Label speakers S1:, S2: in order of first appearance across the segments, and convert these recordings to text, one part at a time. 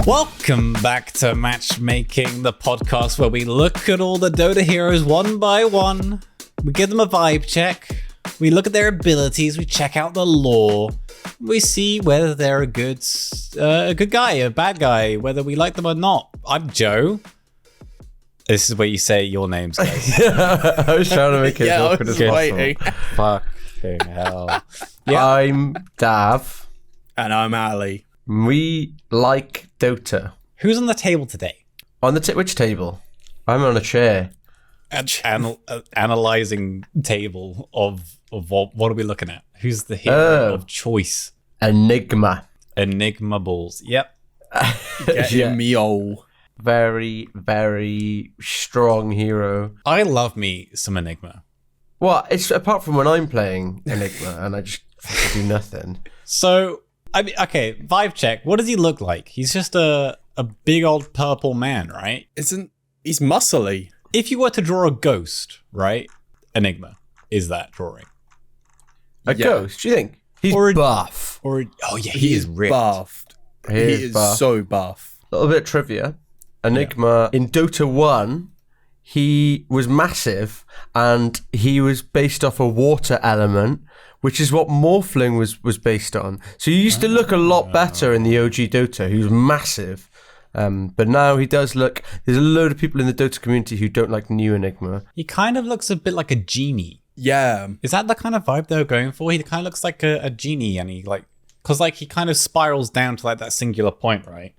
S1: Welcome back to Matchmaking, the podcast where we look at all the Dota heroes one by one. We give them a vibe check. We look at their abilities. We check out the lore. We see whether they're a good guy, a bad guy, whether we like them or not. I'm Joe. This is where you say your names, guys.
S2: I was trying to make it as awkward as possible.
S1: Fucking hell. Yeah.
S2: I'm Dav.
S3: And I'm Ali.
S2: We like Dota.
S1: Who's on the table today?
S2: On the which table? I'm on a chair.
S1: Analyzing table of what are we looking at? Who's the hero of choice?
S2: Enigma.
S1: Enigma balls. Yep.
S3: Getting me old.
S2: Very, very strong hero.
S1: I love me some Enigma.
S2: Well, it's apart from when I'm playing Enigma and I just do nothing.
S1: So, I mean, okay, vibe check. What does he look like? He's just a big old purple man, right?
S3: He's muscly.
S1: If you were to draw a ghost, right? Enigma is that drawing.
S2: A ghost, do you think? He's buff.
S1: Oh yeah, he is ripped.
S3: Buffed. He is
S2: buff.
S3: so buff.
S2: A little bit of trivia. Enigma, in Dota 1, he was massive and he was based off a water element, which is what Morphling was based on. So he used to look a lot better in the OG Dota. He was massive. But now he does look... There's a load of people in the Dota community who don't like new Enigma.
S1: He kind of looks a bit like a genie.
S3: Yeah.
S1: Is that the kind of vibe they're going for? He kind of looks like a genie, and he because he kind of spirals down to like that singular point, right?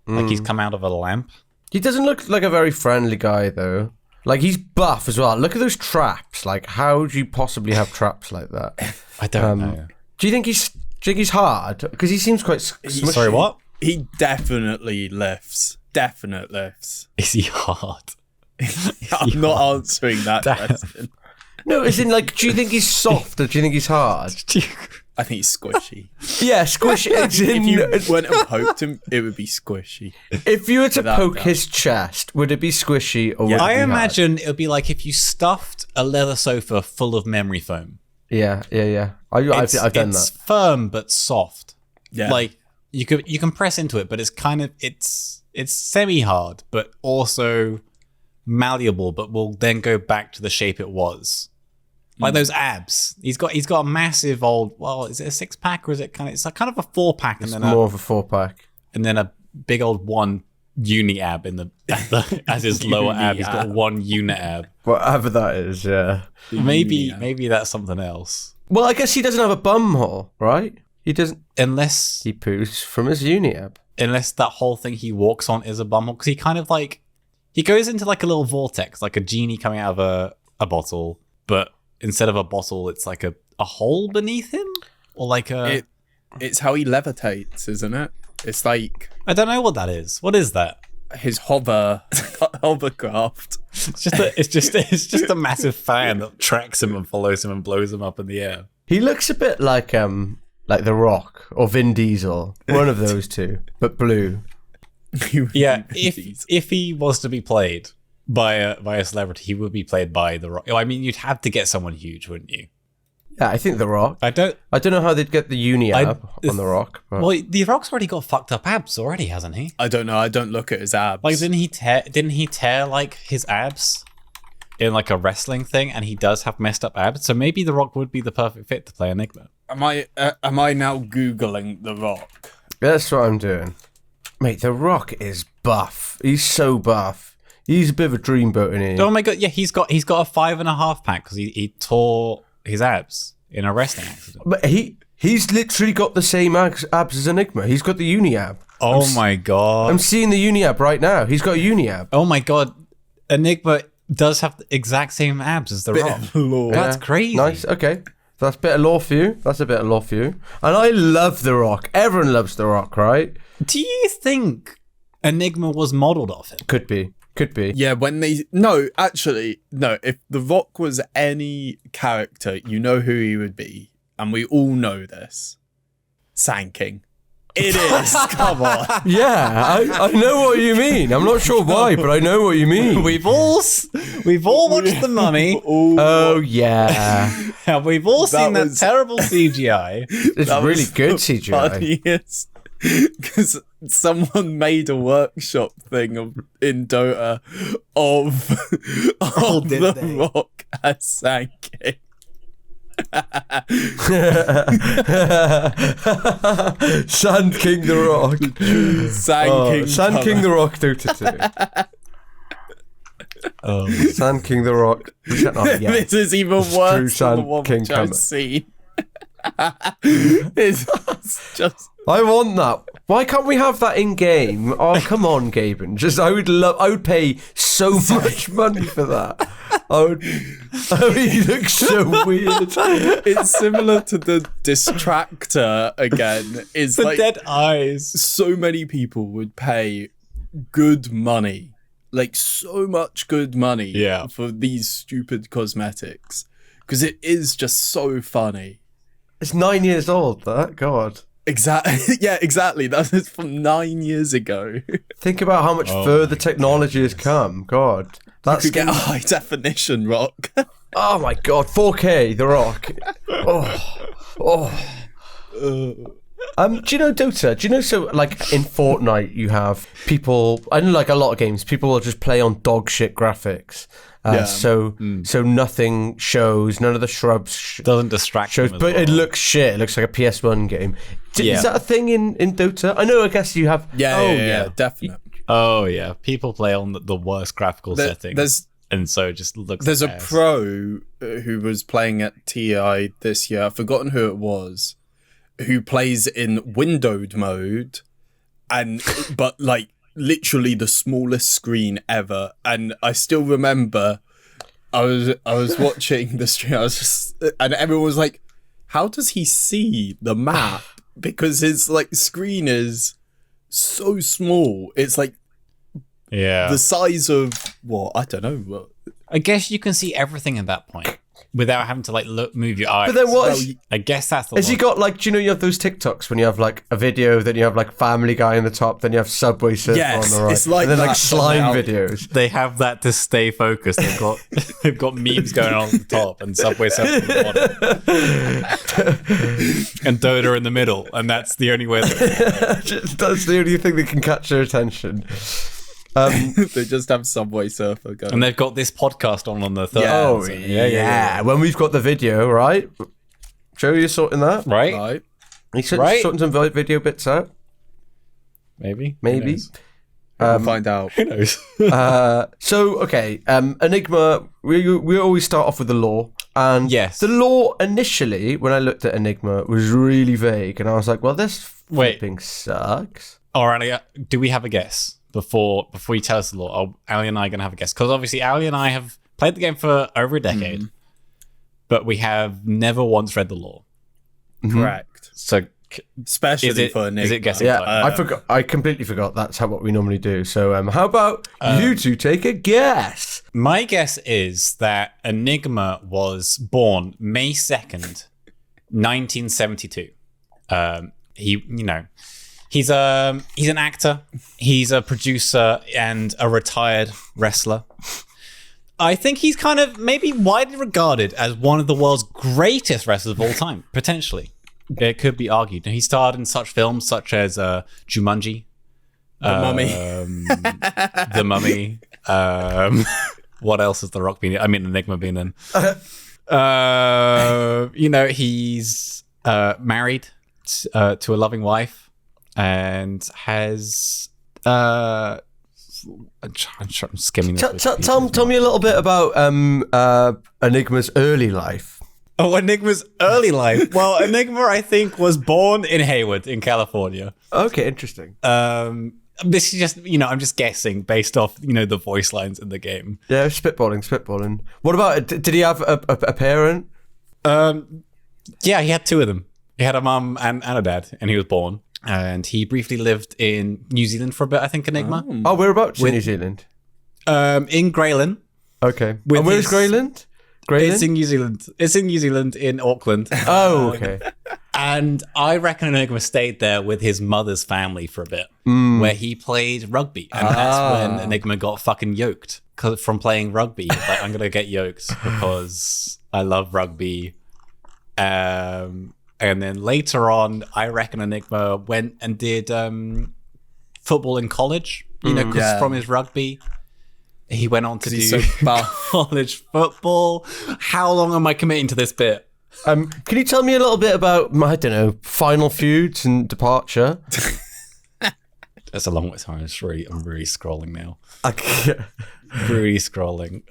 S1: Like he's come out of a lamp.
S2: He doesn't look like a very friendly guy, though. Like, he's buff as well. Look at those traps. Like, how do you possibly have traps like that?
S1: I don't know.
S2: Do you think he's hard? Because he seems quite smushy.
S1: Sorry, what?
S3: He definitely lifts. Definite lifts.
S1: Is he hard?
S3: I'm not answering that question.
S2: No, as in, like, do you think he's soft or do you think he's hard?
S3: I think he's squishy.
S2: Yeah, squishy.
S3: If you went and poked him, it would be squishy.
S2: If you were to poke his chest, would it be squishy or would it be
S1: I
S2: hard?
S1: imagine it would be like if you stuffed a leather sofa full of memory foam.
S2: Yeah. I've done
S1: It's
S2: that.
S1: firm but soft.
S3: Yeah.
S1: Like you can press into it, but it's kind of it's semi-hard, but also malleable, but will then go back to the shape it was. Like those abs. He's got a massive old. Well, is it a 6-pack or is it kind of? It's like kind of a 4-pack, and
S2: It's
S1: then
S2: more of a 4-pack.
S1: and then a big old one uni ab in as his lower ab. He's got one unit ab.
S2: Whatever that is, yeah.
S1: Maybe that's something else.
S2: Well, I guess he doesn't have a bum hole, right? He doesn't.
S1: Unless
S2: He poos from his uni ab.
S1: that whole thing he walks on is a bumhole, because he kind of like he goes into like a little vortex, like a genie coming out of a bottle, but instead of a bottle, it's like a hole beneath him, or like a.
S3: It's how he levitates, isn't it? It's like
S1: I don't know what that is. What is that?
S3: his hovercraft.
S1: It's just a massive fan that tracks him and follows him and blows him up in the air.
S2: He looks a bit like The Rock or Vin Diesel, one of those two, but blue.
S1: Yeah, if he was to be played by a celebrity, he would be played by The Rock. I mean, you'd have to get someone huge, wouldn't you?
S2: Yeah, I think The Rock. I don't know how they'd get the uni ab on The Rock. But.
S1: Well, The Rock's already got fucked up abs already, hasn't he?
S3: I don't know. I don't look at his abs.
S1: Like, didn't he tear like his abs in like a wrestling thing, and he does have messed up abs? So maybe The Rock would be the perfect fit to play Enigma.
S3: Am I now Googling The Rock?
S2: That's what I'm doing. Mate, The Rock is buff. He's so buff. He's a bit of a dreamboat in here.
S1: Oh my god, yeah, he's got a 5.5-pack because he tore his abs in a wrestling accident.
S2: But he's literally got the same abs as Enigma. He's got the uni ab.
S1: Oh my god.
S2: I'm seeing the uni ab right now. He's got a uni ab.
S1: Oh my god. Enigma does have the exact same abs as The Rock. That's crazy.
S2: Nice, okay. That's a bit of lore for you. And I love The Rock. Everyone loves The Rock, right?
S1: Do you think Enigma was modeled off him?
S2: Could be.
S3: Yeah, if The Rock was any character, you know who he would be, and we all know this. Sand King. It is. Come on.
S2: Yeah, I know what you mean. I'm not sure why, but I know what you mean.
S1: We've all watched The Mummy.
S2: Oh yeah.
S1: We've all seen that terrible CGI.
S2: It's really good CGI.
S3: Funniest because someone made a workshop thing in Dota of
S1: did
S3: the
S1: they?
S3: Rock as Sand
S2: Sand King the Rock. Sand King the Rock Dota 2. Sand King the Rock.
S3: This is even
S2: True
S3: worse than the
S2: Sand
S3: one
S2: King
S3: which I've
S2: coming.
S3: seen. It's just
S2: I want that. Why can't we have that in game? Oh, come on, Gaben. I would pay so much money for that. He looks so weird.
S3: it's similar to the distractor again. It's
S1: The
S3: like
S1: dead eyes.
S3: so many people would pay good money, like so much good money,
S1: Yeah.
S3: for these stupid cosmetics because it is just so funny.
S2: It's 9 years old, that. God.
S3: Exactly. Yeah, exactly. That was from 9 years ago.
S2: Think about how much further technology has come. God.
S3: You could get a high definition Rock.
S2: Oh my God. 4K, The Rock. Do you know Dota? Do you know, so like in Fortnite you have people, I know like a lot of games, people will just play on dog shit graphics. So nothing shows, none of the shrubs
S1: Doesn't distract
S2: shows,
S1: them as
S2: but
S1: well.
S2: it looks shit. It looks like a PS1 game.
S1: Yeah.
S2: Is that a thing in Dota? I know, I guess you have.
S3: Yeah, definitely.
S1: Oh yeah, people play on the worst graphical settings, and so it just looks.
S3: There's
S1: like
S3: a
S1: ass.
S3: pro who was playing at TI this year. I've forgotten who it was, who plays in windowed mode, but like literally the smallest screen ever. And I still remember, I was watching the stream. And everyone was like, "How does he see the map?" Because his like screen is so small. It's like the size of what? I don't know.
S1: I guess you can see everything at that point without having to like move your eyes.
S2: But then what?
S1: I guess that's the.
S2: Has he
S1: logic.
S2: got like? Do you know you have those TikToks when you have like a video, then you have like Family Guy in the top, then you have Subway Surfer
S3: Yes,
S2: on the right,
S3: it's like
S2: and then like
S3: that,
S2: slime
S3: but now-
S2: videos.
S1: They have that to stay focused. They've got memes going on at the top and Subway Surfer at the bottom. And Dota in the middle, and that's the only way.
S2: That's the only thing that can catch their attention.
S3: They just have Subway Surfer going.
S1: And they've got this podcast on the third.
S3: Yeah.
S2: Oh
S1: so-
S2: yeah. When we've got the video, right? Joe, you're sorting that.
S1: Right?
S3: Right.
S2: He's
S1: Right.
S2: sorting some video bits out.
S1: Maybe.
S2: Maybe.
S3: We'll find out.
S1: Who knows?
S2: So okay, Enigma. We always start off with the lore, and
S1: Yes.
S2: the lore initially, when I looked at Enigma, was really vague, and I was like, "Well, this flipping sucks."
S1: All right, do we have a guess before you tell us the lore? Ali and I are going to have a guess. Because obviously Ali and I have played the game for over a decade, but we have never once read the lore.
S3: Correct.
S1: So
S3: Especially for Enigma.
S1: is it guessing?
S2: Yeah,
S1: time?
S2: I forgot. I completely forgot. That's what we normally do. So, how about you two take a guess?
S1: My guess is that Enigma was born May 2nd, 1972. He's an actor, he's a producer, and a retired wrestler. I think he's kind of maybe widely regarded as one of the world's greatest wrestlers of all time, potentially. It could be argued. He starred in such films such as Jumanji,
S3: The Mummy.
S1: The Mummy. What else has The Rock been in? I mean, Enigma been in. He's married to a loving wife and has. I'm skimming this.
S2: Tell me a little bit about Enigma's early life.
S1: Oh, Enigma's early life. Well, Enigma, I think, was born in Hayward, in California.
S2: Okay, interesting.
S1: This is just, I'm just guessing based off, the voice lines in the game.
S2: Yeah, spitballing. What about, did he have a parent?
S1: Yeah, he had two of them. He had a mum and a dad, and he was born. And he briefly lived in New Zealand for a bit, I think, Enigma.
S2: Oh, whereabouts in New Zealand?
S1: In Greyland.
S2: Okay.
S1: With
S2: And where's
S1: his-
S2: Greyland?
S1: It's in New Zealand. It's in New Zealand, in Auckland.
S2: Oh, okay.
S1: And I reckon Enigma stayed there with his mother's family for a bit, where he played rugby. And that's when Enigma got fucking yoked from playing rugby. He was like, I'm going to get yoked because I love rugby. And And then later on, I reckon Enigma went and did football in college. You know, because from his rugby, he went on to do college football. How long am I committing to this bit?
S2: Can you tell me a little bit about, I don't know, final feuds and departure?
S1: That's a long way. Sorry, I'm really scrolling now.
S2: Okay.
S1: Really scrolling.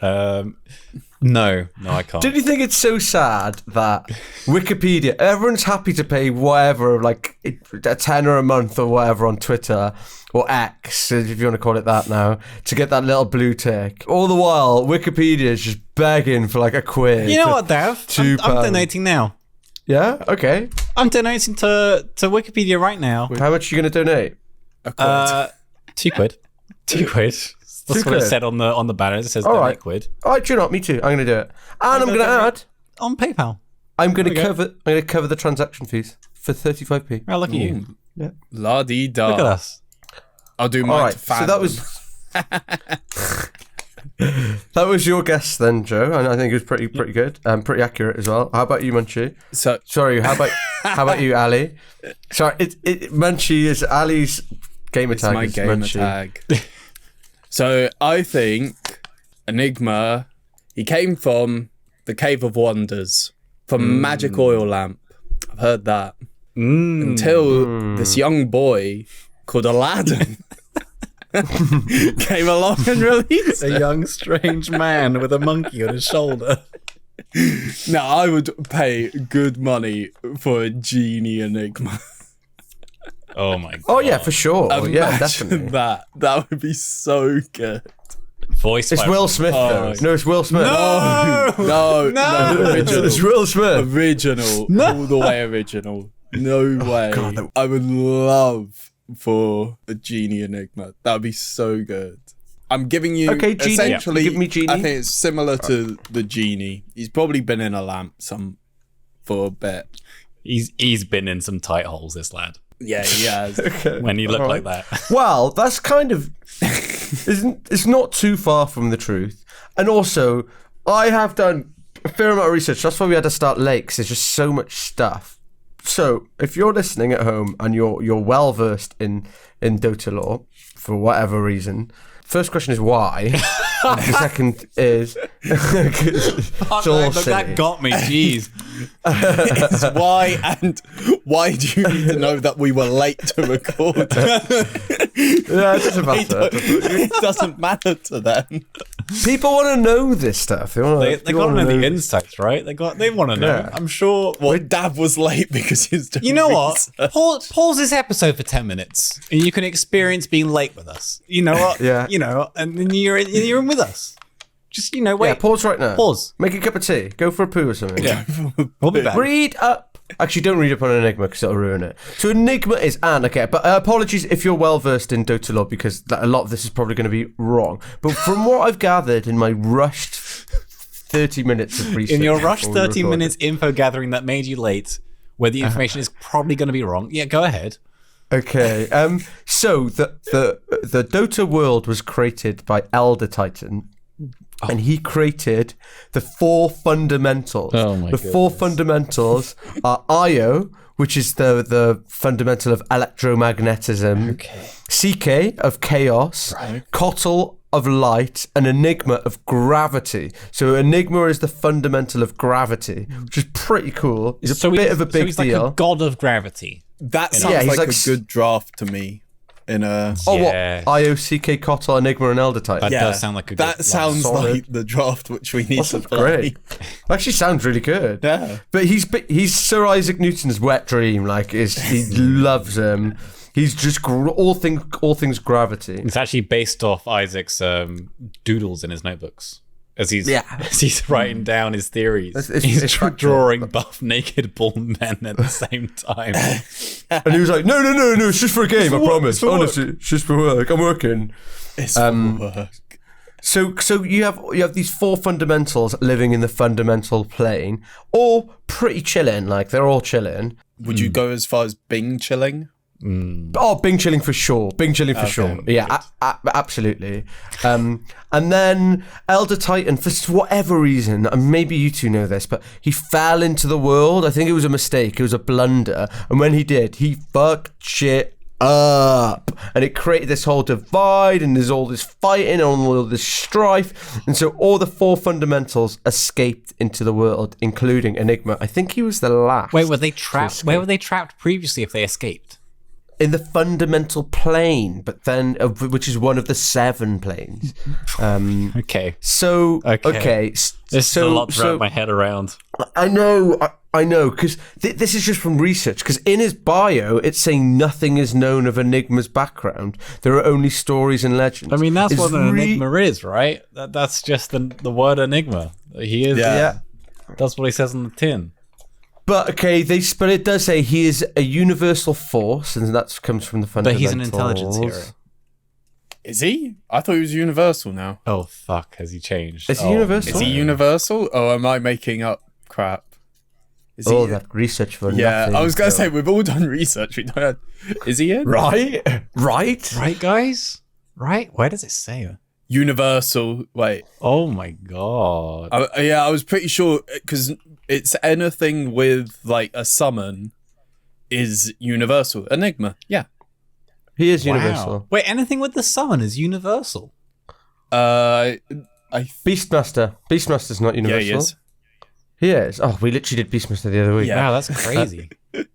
S1: No, I can't.
S2: Don't you think it's so sad that Wikipedia, everyone's happy to pay whatever, like a tenner a month or whatever on Twitter, or X, if you want to call it that now, to get that little blue tick. All the while, Wikipedia is just begging for like a quid.
S1: You know what, Dav? I'm donating now.
S2: Yeah? Okay.
S1: I'm donating to Wikipedia right now.
S2: How much are you going to donate?
S3: A quid.
S1: £2. £2. That's what it said on the banner. It says donate £1.
S2: All right, do you know what? Me too. I'm going to do it. And I'm going to add...
S1: On PayPal.
S2: I'm going to cover the transaction fees for 35p.
S1: Oh, look at you.
S2: Yeah.
S3: La-dee-da.
S1: Look at us.
S3: I'll do mine to
S2: so that was... that was your guess then, Joe, and I think it was pretty good, pretty accurate as well. How about you, Munchie? Sorry, how about you, Ali? Sorry, Munchie is Ali's gamer tag.
S3: My gamer tag. So I think Enigma, he came from the Cave of Wonders, from Magic Oil Lamp. I've heard that. Until this young boy called Aladdin came along and released
S1: a young strange man with a monkey on his shoulder.
S3: Now, I would pay good money for a genie Enigma.
S1: Oh my god.
S2: Oh yeah, for sure. Yeah,
S3: Imagine
S2: definitely.
S3: That would be so good.
S1: Voiced
S2: It's
S1: by
S2: Will Smith though. No, it's Will Smith.
S3: No, original.
S2: It's Will Smith.
S3: Original. All the way original. No way.
S2: God,
S3: I would love for a genie Enigma. That would be so good. I'm giving you
S2: Genie.
S3: essentially.
S2: Give me Genie.
S3: I think it's similar to the genie. He's probably been in a lamp for a bit.
S1: He's been in some tight holes, this lad.
S3: Yeah, he has.
S1: When you look like that.
S2: Well, that's kind of it's not too far from the truth. And also, I have done a fair amount of research. That's why we had to start late, 'cause there's just so much stuff. So, if you're listening at home and you're well versed in Dota lore for whatever reason, first question is why. And the second is it's all silly.
S1: That got me. Jeez.
S3: It's why, and why do you need to know that we were late to record?
S2: Yeah, it doesn't matter.
S3: It doesn't matter to them.
S2: People want to know this stuff. They
S1: They got to know the insights, right? They want to know.
S2: Yeah.
S1: I'm sure.
S3: Well, Dad was late because he was doing
S1: You know what?
S3: research.
S1: Pause this episode for 10 minutes, and you can experience being late with us. You know what?
S2: Yeah.
S1: You know, and then you're in with us. Just wait.
S2: Yeah, pause right now.
S1: Pause.
S2: Make a cup of tea. Go for a poo or something.
S1: Yeah. We'll be back.
S2: Read up. Actually, don't read up on Enigma because it'll ruin it. So Enigma is okay, but apologies if you're well versed in Dota lore because a lot of this is probably going to be wrong. But from what I've gathered in my rushed 30 minutes of research,
S1: In your rushed 30 minutes info gathering that made you late, where the information is probably going to be wrong. Yeah, go ahead.
S2: Okay. So the Dota world was created by Elder Titan. And he created the 4 fundamentals.
S1: Oh my
S2: The 4 fundamentals are Io, which is the fundamental of electromagnetism.
S1: Okay.
S2: CK of chaos.
S1: Right.
S2: Kotl of light. And Enigma of gravity. So Enigma is the fundamental of gravity, which is pretty cool. He's a bit of a big
S1: he's
S2: deal.
S1: like a god of gravity.
S3: That
S2: Yeah,
S3: sounds
S2: he's
S3: like
S2: like
S3: a good draft to me. In a
S2: Oh,
S1: Yeah.
S2: what? Io, CK, Kotl, Enigma, and Elder Titan.
S1: That does sound like a good
S3: that sounds
S2: solid.
S3: like the draft which we need to
S2: That's
S3: play.
S2: great. Actually, sounds really good.
S3: Yeah.
S2: But he's Sir Isaac Newton's wet dream. Like, he loves him. He's just all things gravity.
S1: It's actually based off Isaac's doodles in his notebooks. As he's writing down his theories. He's drawing buff naked bald men at the same time.
S2: And he was like, no, it's just for a game. I promise. Honestly, it's just for work. I'm working.
S3: It's for work.
S2: So you have these 4 fundamentals living in the fundamental plane, all pretty chilling. Like they're all chilling.
S3: Would you go as far as Bing chilling?
S2: Oh, Bing chilling for sure. Bing chilling for sure. Yeah, absolutely. And then Elder Titan, for whatever reason, and maybe you two know this, but he fell into the world. I think it was a mistake. It was a blunder. And when he did, he fucked shit up. And it created this whole divide, and there's all this fighting and all this strife. And so all the 4 fundamentals escaped into the world, including Enigma. I think he was the last.
S1: Wait, were they trapped? Where were they trapped previously if they escaped?
S2: In the fundamental plane, but then which is one of the 7 planes.
S1: Okay.
S2: So okay.
S1: This is a lot to wrap my head around.
S2: I know, because this is just from research. Because in his bio, it's saying nothing is known of Enigma's background. There are only stories and legends.
S1: I mean, that's what an enigma is, right? That's just the word enigma. He is.
S2: Yeah.
S1: That's what he says on the tin.
S2: But okay, but it does say he is a universal force, and that comes from the fundamentals.
S1: But he's an intelligence hero.
S3: Is he? I thought he was universal now.
S1: Oh fuck, has he changed?
S2: Is he universal?
S3: Is he universal? Oh, am I making up crap? Is he?
S2: That research for nothing.
S3: Yeah, I was going to say, we've all done research. We don't have... Is he in?
S2: Right,
S1: guys? Right? Where does it say?
S3: Universal. Wait.
S1: Oh my god.
S3: Yeah, I was pretty sure, because it's anything with, like, a summon is universal. Enigma. Yeah.
S2: He is universal.
S1: Wait, anything with the summon is universal?
S2: Beastmaster. Beastmaster's not universal.
S3: Yeah, he is.
S2: He is. Oh, we literally did Beastmaster the other week.
S1: Yeah. Wow, that's crazy. The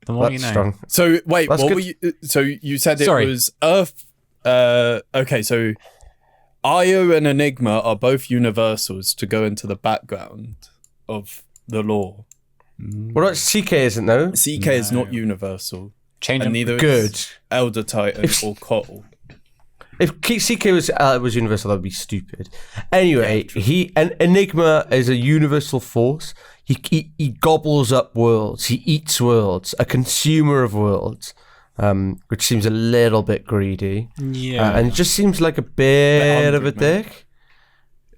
S1: more
S2: That's
S1: you know.
S2: strong.
S3: So, wait,
S2: That's
S3: what
S2: good.
S3: were you... So, you said it
S1: Sorry.
S3: was Earth... okay, so... Io and Enigma are both universals to go into the background of the lore.
S2: What about CK isn't though?
S3: CK is not universal.
S1: Change
S3: And
S1: him.
S3: neither
S2: Good.
S3: is Elder Titan or Cottle.
S2: If CK was universal, that would be stupid. Anyway, Enigma is a universal force. He gobbles up worlds. He eats worlds. A consumer of worlds, which seems a little bit greedy.
S1: Yeah.
S2: And it just seems like a bit of a dick.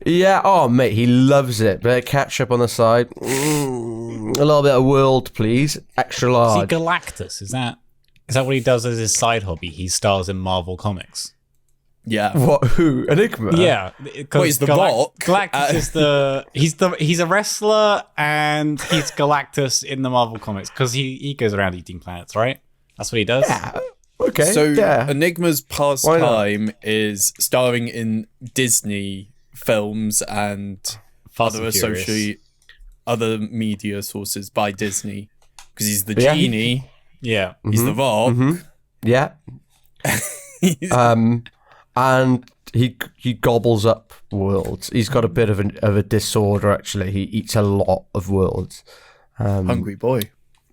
S2: Yeah. Oh, mate, he loves it. Bit of ketchup on the side. A little bit of world, please. Extra
S1: Is
S2: large.
S1: he Galactus? Is that what he does as his side hobby? He stars in Marvel Comics.
S3: Yeah.
S2: What? Who? Enigma?
S1: Yeah.
S3: Well, he's the Rock.
S1: Galactus is he's a wrestler, and he's Galactus in the Marvel Comics because he goes around eating planets, right? That's what he does.
S2: Yeah. Okay.
S3: So
S2: yeah.
S3: Enigma's pastime is starring in Disney films and
S1: Fast
S3: other
S1: and Furious.
S3: other media sources by Disney because he's the
S2: Yeah.
S3: genie.
S1: Yeah.
S3: He's the Rock.
S2: Yeah.
S3: He's-
S2: And he gobbles up worlds. He's got a bit of a disorder, actually. He eats a lot of worlds.
S3: hungry boy.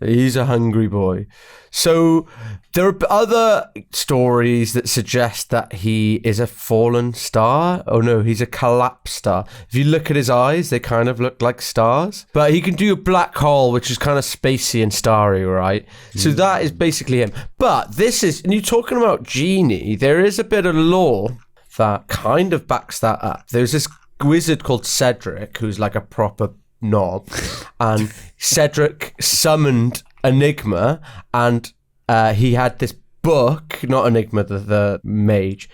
S2: He's a hungry boy. So there are other stories that suggest that he is a fallen star. Oh no, he's a collapsed star. If you look at his eyes, they kind of look like stars. But he can do a black hole, which is kind of spacey and starry, right? So that is basically him. But this is, and you're talking about genie, there is a bit of lore that kind of backs that up. There's this wizard called Cedric, who's like a proper knob, and Cedric summoned Enigma, and he had this book, not Enigma, the mage,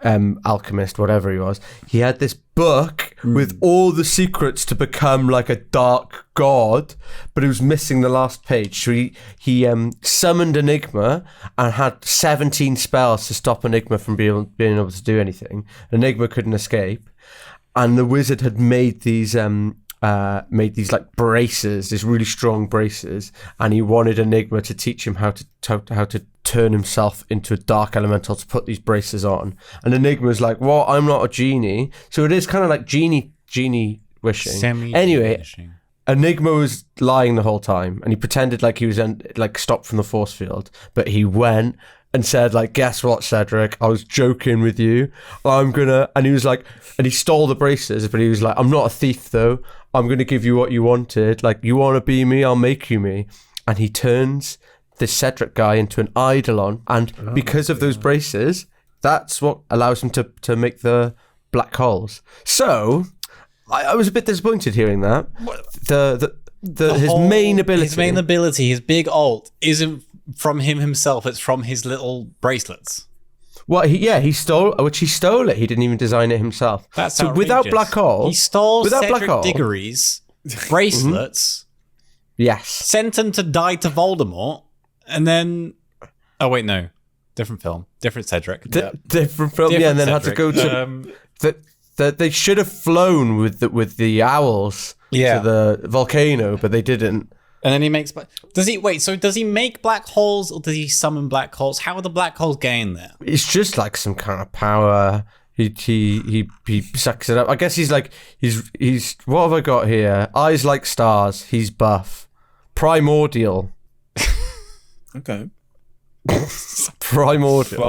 S2: alchemist, whatever he was. He had this book with all the secrets to become like a dark god, but it was missing the last page. So he summoned Enigma and had 17 spells to stop Enigma from being able to do anything. Enigma couldn't escape, and the wizard had made these like braces, these really strong braces, and he wanted Enigma to teach him how to turn himself into a dark elemental to put these braces on. And Enigma's like, well, I'm not a genie. So it is kind of like genie wishing. Anyway, Enigma was lying the whole time, and he pretended like he was like stopped from the force field, but he went and said, like, guess what, Cedric? I was joking with you. And he was like, and he stole the braces, but he was like, I'm not a thief though. I'm going to give you what you wanted. Like, you want to be me? I'll make you me. And he turns this Cedric guy into an eidolon. And because of those braces, that's what allows him to make the black holes. So I was a bit disappointed hearing that. His main ability,
S1: his big ult isn't from him himself. It's from his little bracelets.
S2: Well, he stole it. He didn't even design it himself.
S1: That's
S2: so
S1: outrageous.
S2: without Black Hole.
S1: He stole
S2: without
S1: Cedric
S2: Black Hole,
S1: Diggory's bracelets,
S2: yes,
S1: sent him to die to Voldemort, and then... Oh, wait, no. Different film. Different Cedric.
S2: Different film,
S1: Different
S2: yeah, and then had to
S1: Cedric.
S2: go to... they should have flown with the owls to the volcano, but they didn't.
S1: And then he makes... Does he make black holes, or does he summon black holes? How are the black holes getting there?
S2: It's just like some kind of power. He sucks it up. I guess he's what have I got here? Eyes like stars. He's buff. Primordial.
S3: Okay.
S2: Primordial.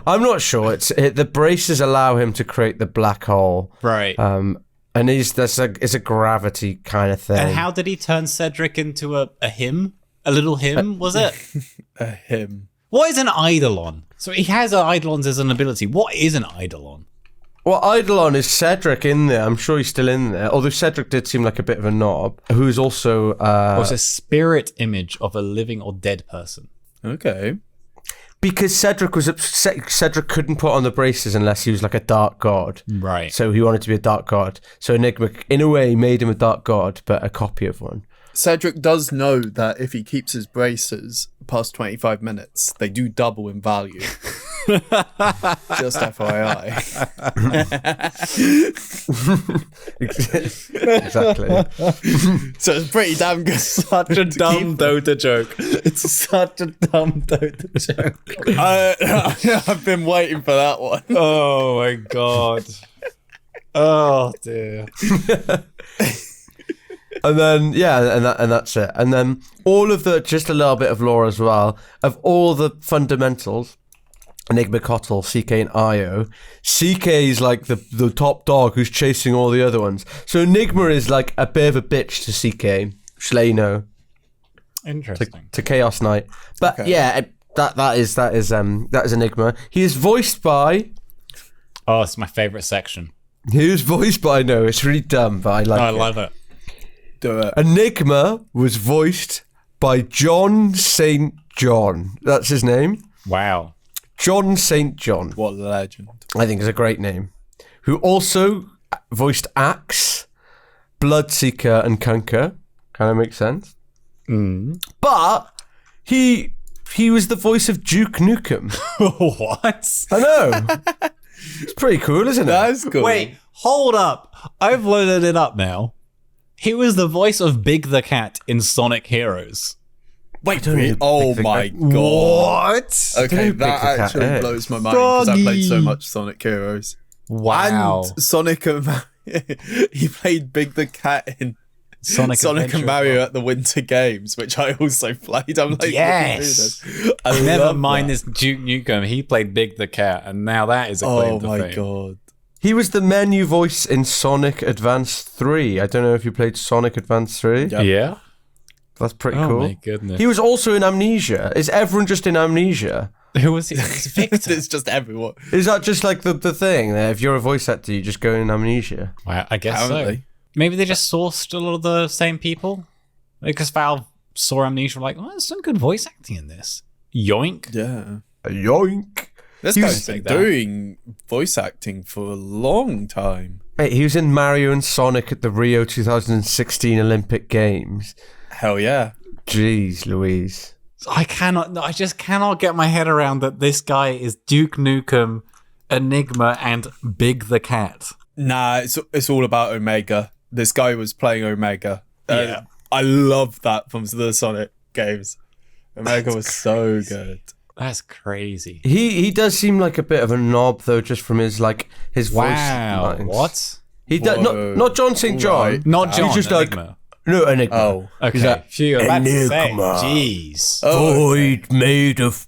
S2: I'm not sure. The braces allow him to create the black hole.
S1: Right.
S2: And it's a gravity kind of thing.
S1: And how did he turn Cedric into a him? A little him, was it?
S3: A him.
S1: What is an Eidolon? So he has Eidolons as an ability. What is an Eidolon?
S2: Well, Eidolon is Cedric in there. I'm sure he's still in there. Although Cedric did seem like a bit of a knob. Who's also...
S1: it's a spirit image of a living or dead person.
S3: Okay.
S2: Because Cedric couldn't put on the braces unless he was like a dark god.
S1: Right.
S2: So he wanted to be a dark god. So Enigma, in a way, made him a dark god, but a copy of one.
S3: Cedric does know that if he keeps his braces past 25 minutes, they do double in value. Just FYI.
S2: Exactly.
S3: So it's pretty damn good.
S1: Such a dumb Dota joke. It's such a dumb Dota joke.
S3: I've been waiting for that one.
S1: Oh my god. Oh dear.
S2: And then and that's it. And then all of just a little bit of lore as well of all the fundamentals. Enigma, Cottle, CK, and Io. CK is like the top dog who's chasing all the other ones. So Enigma is like a bit of a bitch to CK, Shlano.
S1: Interesting.
S2: To Chaos Knight. But yeah, that is Enigma. He is voiced by...
S1: Oh, it's my favourite section.
S2: He was voiced by... No, it's really dumb, but I like it.
S1: I love it.
S3: Do it.
S2: Enigma was voiced by John St. John. That's his name.
S1: Wow.
S2: John St. John.
S3: What a legend.
S2: I think is a great name. Who also voiced Axe, Bloodseeker, and Kunker. Kind of makes sense. But he was the voice of Duke Nukem.
S1: What?
S2: I know. It's pretty cool, isn't it?
S3: That's cool.
S1: Wait, hold up. I've loaded it up now. He was the voice of Big the Cat in Sonic Heroes.
S3: Wait, oh my god.
S1: What?
S3: Okay,
S2: Big the
S3: that
S2: Cat
S3: actually
S2: is.
S3: blows my mind because I played so
S1: Froggy.
S3: much Sonic Heroes.
S1: Wow.
S3: And Sonic and he played Big the Cat in Sonic
S1: Adventure
S3: and Mario
S1: World.
S3: at the Winter Games, which I also played. I'm like,
S1: Yes.
S3: I
S1: Never
S3: love
S1: mind
S3: that.
S1: this Duke Nukem. He played Big the Cat, and now that is a claim
S3: Oh
S1: to
S3: my
S1: fame.
S3: god.
S2: He was the menu voice in Sonic Advance 3. I don't know if you played Sonic Advance 3.
S3: Yeah.
S1: Yeah?
S2: That's pretty
S1: Oh
S2: cool.
S1: my goodness.
S2: He was also in Amnesia. Is everyone just in Amnesia?
S1: Who was he? It was Victor.
S3: It's just everyone.
S2: Is that just like the thing that if you're a voice actor, you just go in Amnesia?
S1: Wow, I guess so.
S3: Apparently.
S1: Maybe they just sourced a lot of the same people. Because Valve saw Amnesia like, oh, there's some good voice acting in this. Yoink.
S3: Yeah.
S2: Yoink.
S3: This
S2: He
S3: guy's
S2: was
S3: been
S1: like that.
S3: doing voice acting for a long time.
S2: Mate, he was in Mario and Sonic at the Rio 2016 Olympic Games.
S3: Hell yeah.
S2: Jeez Louise.
S1: I just cannot get my head around that this guy is Duke Nukem, Enigma, and Big the Cat.
S3: Nah, it's all about Omega. This guy was playing Omega.
S1: Yeah.
S3: I love that from the Sonic games. Omega was so good.
S1: That's crazy.
S2: He does seem like a bit of a knob though, just from his voice
S1: Wow.
S2: lines.
S1: What?
S2: He does
S3: Whoa.
S2: not John St. John.
S3: Right.
S1: Not John,
S2: He's just
S1: Enigma.
S2: No, Enigma.
S3: Oh.
S1: Okay.
S2: He's like,
S1: Phew, I'm about to say,
S2: Enigma.
S1: jeez.
S3: Oh,
S2: Void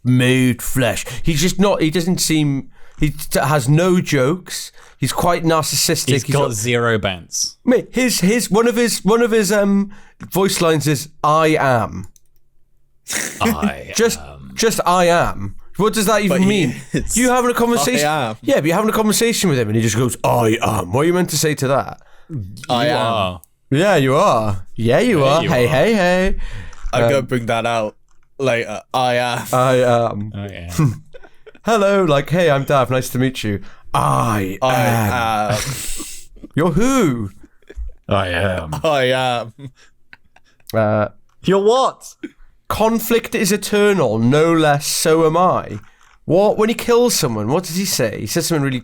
S2: made flesh. He's just not. He doesn't seem. He has no jokes. He's quite narcissistic.
S1: He's got zero bants.
S2: Mate, his one of his voice lines is "I am." Just I am. What does that even
S3: But he
S2: mean?
S3: is.
S2: You having a conversation?
S3: I am.
S2: Yeah, but you're having a conversation with him, and he just goes, "I am." What are you meant to say to that?
S3: I
S1: You
S3: am.
S1: are.
S2: Yeah, you are. Yeah, you are.
S1: you
S2: Hey,
S1: are.
S2: hey, hey.
S3: I'm gonna bring that out later. I am.
S2: I am.
S1: Oh yeah.
S2: Hello, like, hey, I'm Dav. Nice to meet you. I am. You're who?
S1: I am.
S3: I am.
S1: You're what?
S2: Conflict is eternal, no less, so am I. What? When he kills someone, what does he say? He says something really...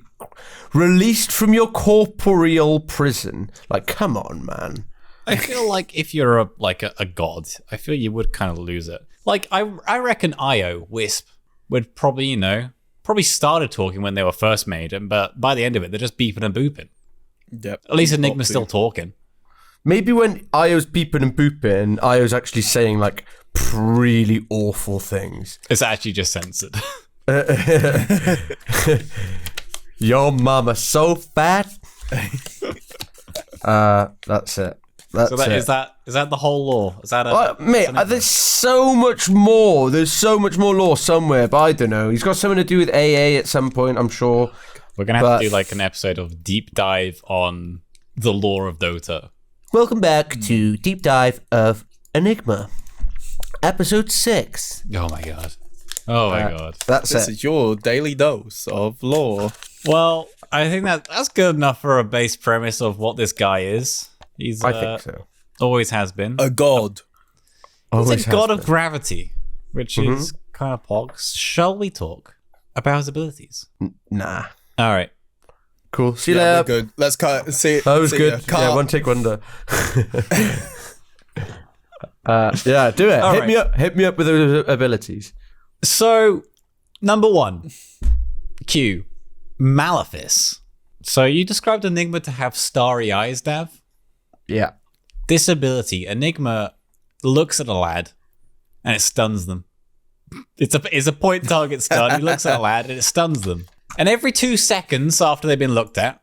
S2: Released from your corporeal prison. Like, come on, man.
S1: I feel like if you're a god, I feel you would kind of lose it. Like, I reckon Io, Wisp, would probably, probably started talking when they were first made, but by the end of it, they're just beeping and booping.
S3: Yep.
S1: At least Enigma's still talking.
S2: Maybe when Io's beeping and booping, Io's actually saying, like, really awful things.
S1: It's actually just censored.
S2: Your mama so fat. That's it. That's
S1: So
S2: it.
S1: is that the whole lore? Is that
S2: mate, there's so much more. There's so much more lore somewhere, but I don't know. He's got something to do with AA at some point, I'm sure.
S1: We're gonna have to do like an episode of deep dive on the lore of Dota.
S2: Welcome back to Deep Dive of Enigma, episode 6.
S1: Oh my god. Oh my god.
S2: That's
S3: This
S2: it.
S3: is your daily dose of lore.
S1: Well, I think that's good enough for a base premise of what this guy is. He's
S2: I think so.
S1: always has been.
S3: A god.
S2: Always
S1: He's a
S2: has
S1: god
S2: been.
S1: of gravity, which is kind of pogs. Shall we talk about his abilities?
S2: Nah.
S1: All right.
S2: Cool. See you
S3: Yeah, we're
S2: later.
S3: good. Let's cut. See.
S2: That was
S3: see
S2: good.
S3: ya.
S2: Yeah,
S3: Cut.
S2: one take wonder. Yeah, do it.
S1: All
S2: Hit
S1: right.
S2: me up. Hit me up with those abilities.
S1: So, number 1, Q, Malefice. So you described Enigma to have starry eyes, Dav.
S2: Yeah.
S1: This ability, Enigma looks at a lad and it stuns them. It's a point target stun. He looks at a lad and it stuns them. And every 2 seconds after they've been looked at,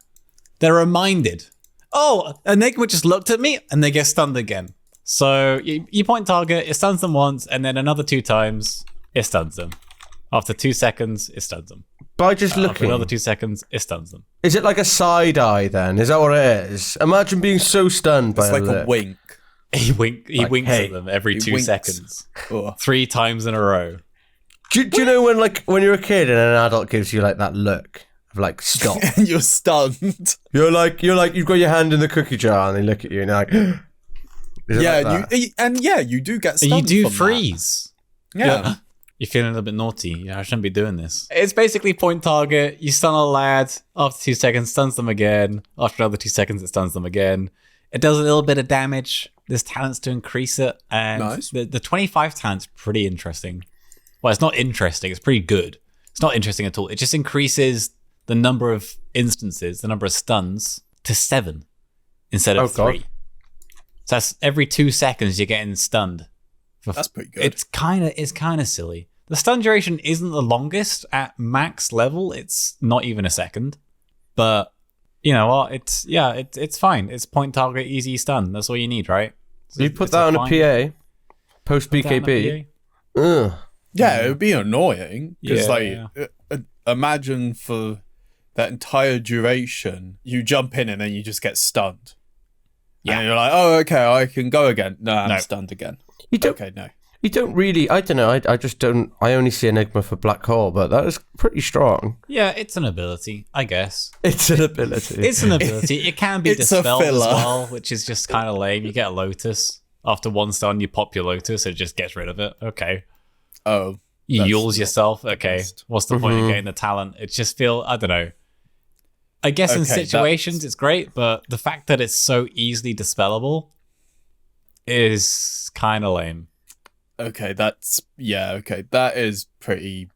S1: they're reminded, oh, Enigma just looked at me, and they get stunned again. So you point target, it stuns them once, and then another 2 times, it stuns them. After 2 seconds, it stuns them.
S2: By just
S1: After
S2: looking.
S1: another 2 seconds, it stuns them.
S2: Is it like a side eye then? Is that what it is? Imagine being so stunned by
S3: It's like
S2: look.
S3: a wink.
S1: He winks
S2: hey,
S1: at them every
S3: he
S1: 2
S3: winks.
S1: seconds.
S3: Oh.
S1: 3 times in a row.
S2: Do you know when you're a kid and an adult gives you like that look of like stop?
S3: And you're stunned.
S2: you've got your hand in the cookie jar and they look at you and you're like, is it
S3: Yeah,
S2: like that?
S3: you do get
S1: And
S3: stunned.
S1: you do
S3: from that.
S1: freeze.
S3: Yeah.
S1: You're feeling a little bit naughty. Yeah, I shouldn't be doing this. It's basically point target. You stun a lad. After 2 seconds, stuns them again. After another 2 seconds, it stuns them again. It does a little bit of damage. There's talents to increase it. And
S3: Nice.
S1: the 25 talent's pretty interesting. Well, it's not interesting. It's pretty good. It's not interesting at all. It just increases the number of instances, the number of stuns, to 7 instead of 3.
S2: God.
S1: So that's every 2 seconds you're getting stunned.
S3: That's pretty good.
S1: It's kind of silly. The stun duration isn't the longest at max level. It's not even a second. But you know what? It's fine. It's point target easy stun. That's all you need, right?
S2: You put that on a PA, post BKB. Ugh.
S3: Yeah, it would be annoying because,
S1: Yeah.
S3: imagine for that entire duration, you jump in and then you just get stunned.
S1: Yeah.
S3: And you're like, oh, okay, I can go again. No, I'm
S1: No.
S3: stunned again.
S2: You don't.
S3: Okay, no.
S2: You don't really. I don't know. I just don't. I only see Enigma for Black Hole, but that is pretty strong.
S1: Yeah, it's an ability, I guess.
S2: It's an ability.
S1: It's an ability. It can be
S3: It's a
S1: dispelled as
S3: filler.
S1: well, which is just kind of lame. You get a Lotus. After 1 stun, you pop your Lotus. It just gets rid of it. Okay.
S3: Oh,
S1: You
S3: That's
S1: yules
S3: not
S1: yourself.
S3: the
S1: Okay.
S3: best.
S1: What's the point of getting the talent? It just I don't know. I guess in
S3: Okay,
S1: situations it's great, but the fact that it's so easily dispellable is kind of lame.
S3: okay. Okay, that is pretty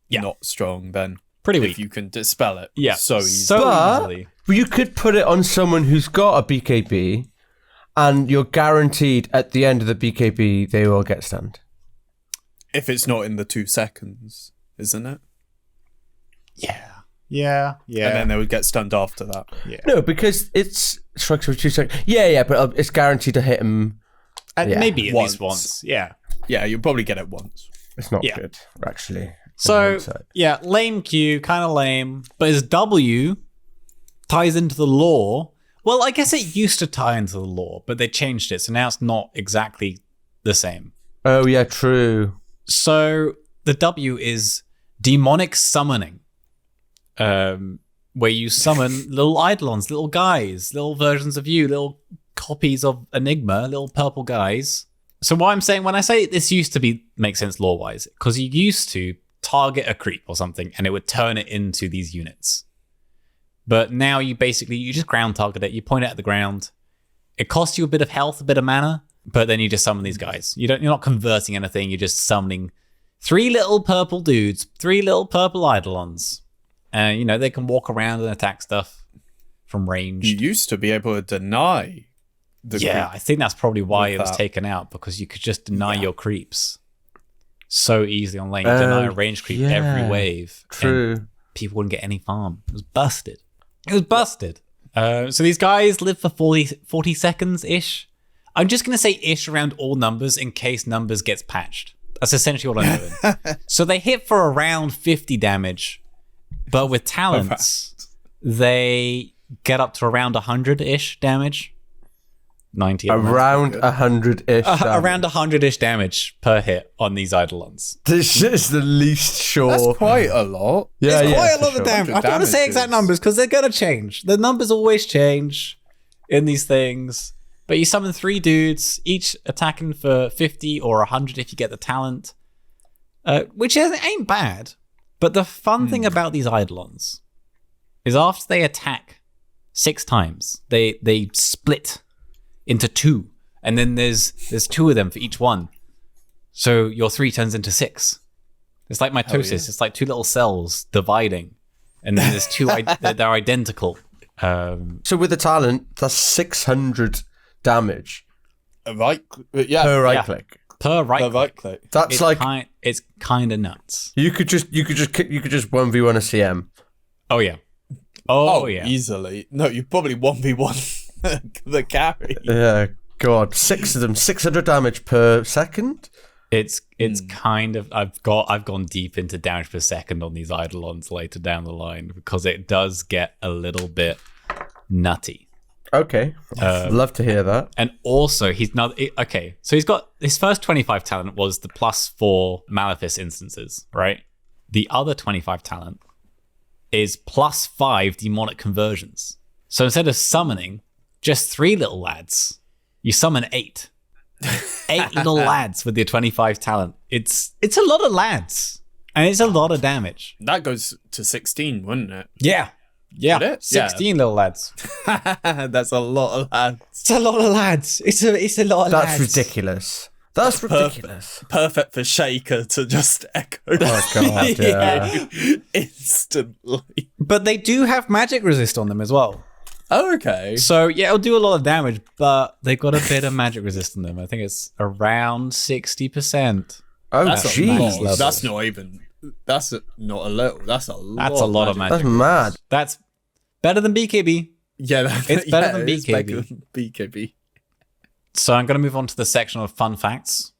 S1: Yeah.
S3: not strong then.
S1: Pretty
S3: If
S1: weak.
S3: you can dispel it,
S1: Yeah.
S3: so easy.
S1: So
S2: But-
S1: easily.
S2: You could put it on someone who's got a BKB, and you're guaranteed at the end of the BKB they will get stunned.
S3: If it's not in the 2 seconds, isn't it?
S1: Yeah. Yeah. Yeah.
S3: And then they would get stunned after that.
S2: No, because it's strikes for 2 seconds. Yeah, but it's guaranteed to hit him. yeah.
S1: Maybe at least
S3: Once.
S1: once. Yeah.
S3: Yeah, you'll probably get it once.
S2: It's not
S1: Yeah.
S2: good, actually. in
S1: So,
S2: hindsight.
S1: yeah, lame Q, kind of lame. But his W ties into the lore. Well, I guess it used to tie into the lore, but they changed it. So now it's not exactly the same.
S2: Oh yeah, true.
S1: So the W is demonic summoning, where you summon little eidolons, little guys, little versions of you, little copies of Enigma, little purple guys. So what I'm saying when I say this used to make sense lore-wise, because you used to target a creep or something and it would turn it into these units. But now you just ground target it, you point it at the ground. It costs you a bit of health, a bit of mana, but then you just summon these guys. You're not converting anything, you're just summoning 3 little purple dudes, 3 little purple eidolons. And they can walk around and attack stuff from range.
S3: You used to be able to deny the creep
S1: I think that's probably why it was
S3: that.
S1: taken out, because you could just deny your creeps so easily on lane. You deny a range creep every wave.
S2: True.
S1: And people wouldn't get any farm. It was busted. So these guys live for 40 seconds-ish. I'm just going to say ish around all numbers in case numbers gets patched. That's essentially what I'm doing. So they hit for around 50 damage, but with talents, they get up to around 100-ish damage. 90
S2: Around 100-ish.
S1: around 100-ish damage per hit on these eidolons.
S2: This is the least sure.
S3: That's quite a lot.
S2: Yeah,
S1: It's quite a
S2: for
S1: lot of damage. I don't want to say
S3: Damages.
S1: exact numbers because they're going to change. The numbers always change in these things. But you summon 3 dudes, each attacking for 50 or 100 if you get the talent, which ain't bad. But the fun thing about these eidolons is after they attack 6 times, they split into 2, and then there's 2 of them for each one. So your 3 turns into 6. It's like mitosis. It's like 2 little cells dividing, and then there's 2. They're identical.
S2: So with the talent, that's 600 damage
S3: Right?
S2: per
S3: Yeah.
S2: right click.
S1: Per right
S3: The
S1: click.
S3: right click.
S2: That's
S1: It's kind of nuts.
S2: you could just 1v1 a CM.
S1: Oh yeah. Oh yeah.
S3: Easily. No, you probably 1v1 the carry.
S2: Yeah, God, 6 of them, 600 damage per second.
S1: It's kind of I've gone deep into damage per second on these eidolons later down the line because it does get a little bit nutty.
S2: Okay, love to hear that.
S1: And also, he's not okay. So he's got his first 25 talent was the +4 Malefice instances, right? The other 25 talent is +5 demonic conversions. So instead of summoning just 3 little lads, you summon 8. 8 little lads with your 25 talent. It's a lot of lads, and it's a lot of damage.
S3: That goes to 16, wouldn't it?
S1: Yeah.
S3: Would it?
S1: 16 little lads.
S3: That's a lot of lads.
S1: It's a lot of lads. It's a lot of
S2: That's
S1: lads.
S2: ridiculous. That's ridiculous.
S3: Perfect for Shaker to just echo
S2: Oh God, yeah.
S3: instantly.
S1: But they do have magic resist on them as well.
S3: Oh, okay.
S1: So yeah, it'll do a lot of damage, but they've got a bit of magic resist on them. I think it's around 60%.
S2: Oh
S3: That's a
S2: jeez,
S3: lot. That's not even. That's not a little. That's a lot.
S1: That's a lot of magic.
S2: that's mad.
S1: That's better than BKB.
S3: Yeah,
S1: It's better than
S3: it's
S1: BKB.
S3: better than BKB.
S1: So I'm going to move on to the section of fun facts.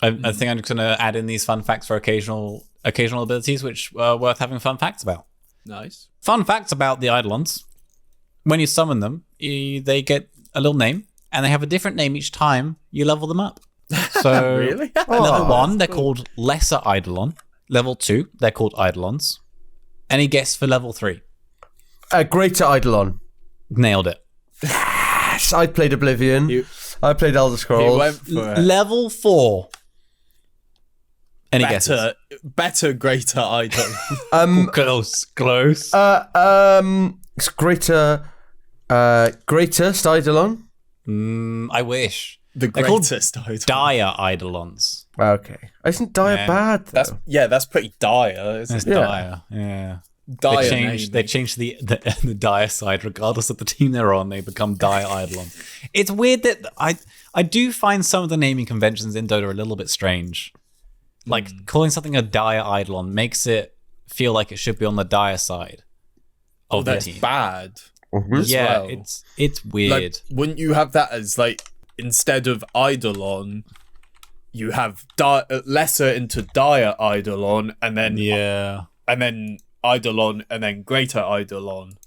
S1: I think I'm just going to add in these fun facts for occasional abilities, which are worth having fun facts about.
S3: Nice.
S1: Fun facts about the Eidolons. When you summon them, they get a little name, and they have a different name each time you level them up. So
S3: Really?
S1: level 1, they're called Lesser Eidolon. Level 2, they're called Eidolons. Any guess for level 3?
S2: Greater Eidolon.
S1: Nailed it.
S2: Yes, I played Oblivion. I played Elder
S3: He
S2: Scrolls.
S3: went for it.
S1: Level 4. Any guesses?
S3: Better, greater idol.
S1: Close.
S2: It's greater Eidolon.
S1: I wish.
S3: The
S1: They're called
S3: greatest idol.
S1: Dire Eidolons.
S2: Okay, isn't Dire
S1: Yeah.
S2: bad though?
S3: That's pretty dire. Isn't
S1: It's
S3: it?
S1: Dire. Yeah.
S3: Dire
S1: They changed the dire side, regardless of the team they're on. They become dire Eidolon. It's weird that I do find some of the naming conventions in Dota a little bit strange. Like calling something a dire Eidolon makes it feel like it should be on the dire side of the
S3: That's
S1: team.
S3: bad. as
S1: Yeah,
S3: well.
S1: it's weird.
S3: Like, wouldn't you have that as like instead of Eidolon, you have lesser into dire Eidolon, and then and then Eidolon, and then greater Eidolon.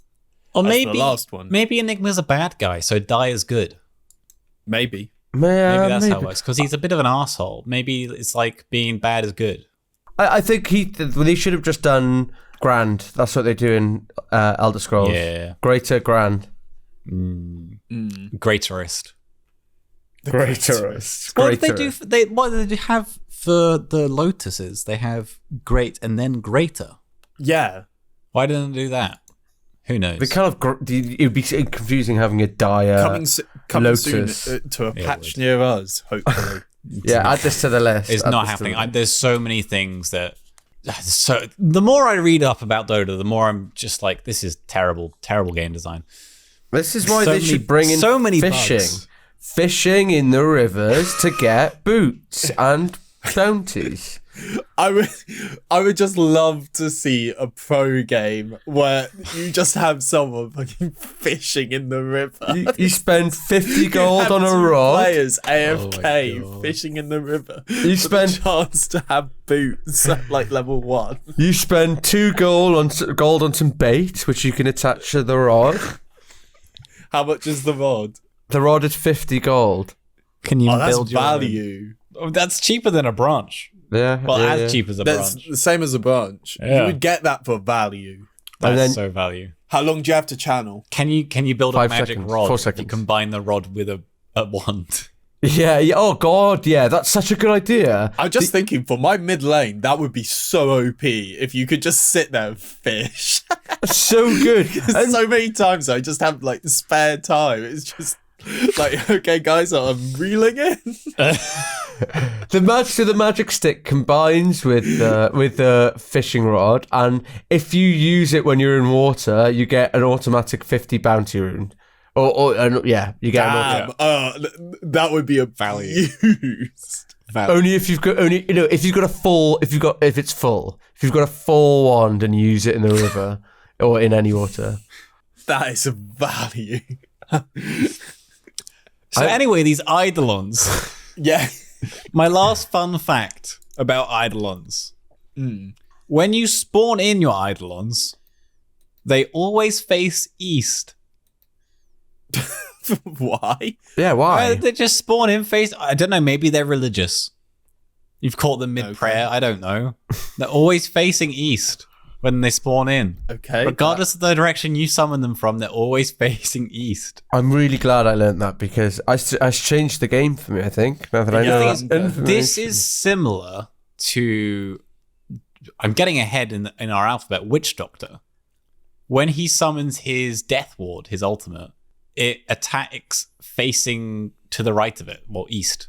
S1: Or
S3: as
S1: maybe
S3: the last one.
S1: Maybe Enigma's a bad guy, so Dire's good.
S3: Maybe.
S1: Maybe that's how it works, because he's a bit of an asshole. Maybe it's like being bad is good.
S2: I think they should have just done Grand. That's what they do in Elder Scrolls.
S1: Yeah.
S2: Greater Grand.
S1: Greaterist.
S2: Greaterist.
S1: What did they do? What did they have for the lotuses? They have great and then greater.
S3: Yeah.
S1: Why didn't they do that? Who knows?
S2: They kind of it would be confusing having a dire
S3: coming
S2: lotus.
S3: soon to a patch near us, hopefully.
S2: Yeah, add this to the list.
S1: It's not happening. There's so many things that. So the more I read up about Dota, the more I'm just like, this is terrible game design.
S2: This is why they should bring in
S1: so many
S2: fishing.
S1: bugs.
S2: Fishing in the rivers to get boots and bounties.
S3: I would just love to see a pro game where you just have someone fucking fishing in the river.
S2: You spend 50 gold on a rod.
S3: Players AFK fishing in the river.
S2: You spend
S3: a chance to have boots at like level 1.
S2: You spend 2 gold on some bait, which you can attach to the rod.
S3: How much is the rod?
S2: The rod is 50 gold.
S1: Can you build your
S3: value?
S1: Oh, that's cheaper than a branch.
S2: Yeah.
S1: Well, as cheap as a
S3: That's
S1: branch.
S3: the same as a branch.
S1: Yeah.
S3: You would get that for value.
S1: That's so value.
S3: How long do you have to channel?
S1: Can you build a
S2: 5
S1: magic
S2: seconds,
S1: rod?
S2: 4 seconds.
S1: You combine the rod with a wand.
S2: Yeah. Oh god. Yeah. That's such a good idea.
S3: I'm just thinking for my mid lane, that would be so OP if you could just sit there and fish.
S2: So good. And
S3: So many times I just have like spare time. It's just like, okay, guys, I'm reeling in.
S2: the magic stick combines with the fishing rod, and if you use it when you're in water, you get an automatic 50 bounty rune. You get an automatic.
S3: That would be a
S1: Value.
S2: Only if you've got if it's full. If you've got a full wand and you use it in the river or in any water.
S3: That is a value.
S1: So anyway, these Eidolons.
S3: Yeah.
S1: My last fun fact about Eidolons. When you spawn in your Eidolons, they always face east.
S3: Why?
S2: Yeah, why?
S1: They just spawn in face. I don't know. Maybe they're religious. You've caught them mid-prayer. I don't know. They're always facing east when they spawn in.
S3: Okay.
S1: Regardless of the direction you summon them from, they're always facing east.
S2: I'm really glad I learned that because I changed the game for me, I think, now that I know that information.
S1: This is similar to... I'm getting ahead in our alphabet. Witch Doctor. When he summons his Death Ward, his ultimate, it attacks facing to the right of it, well, east.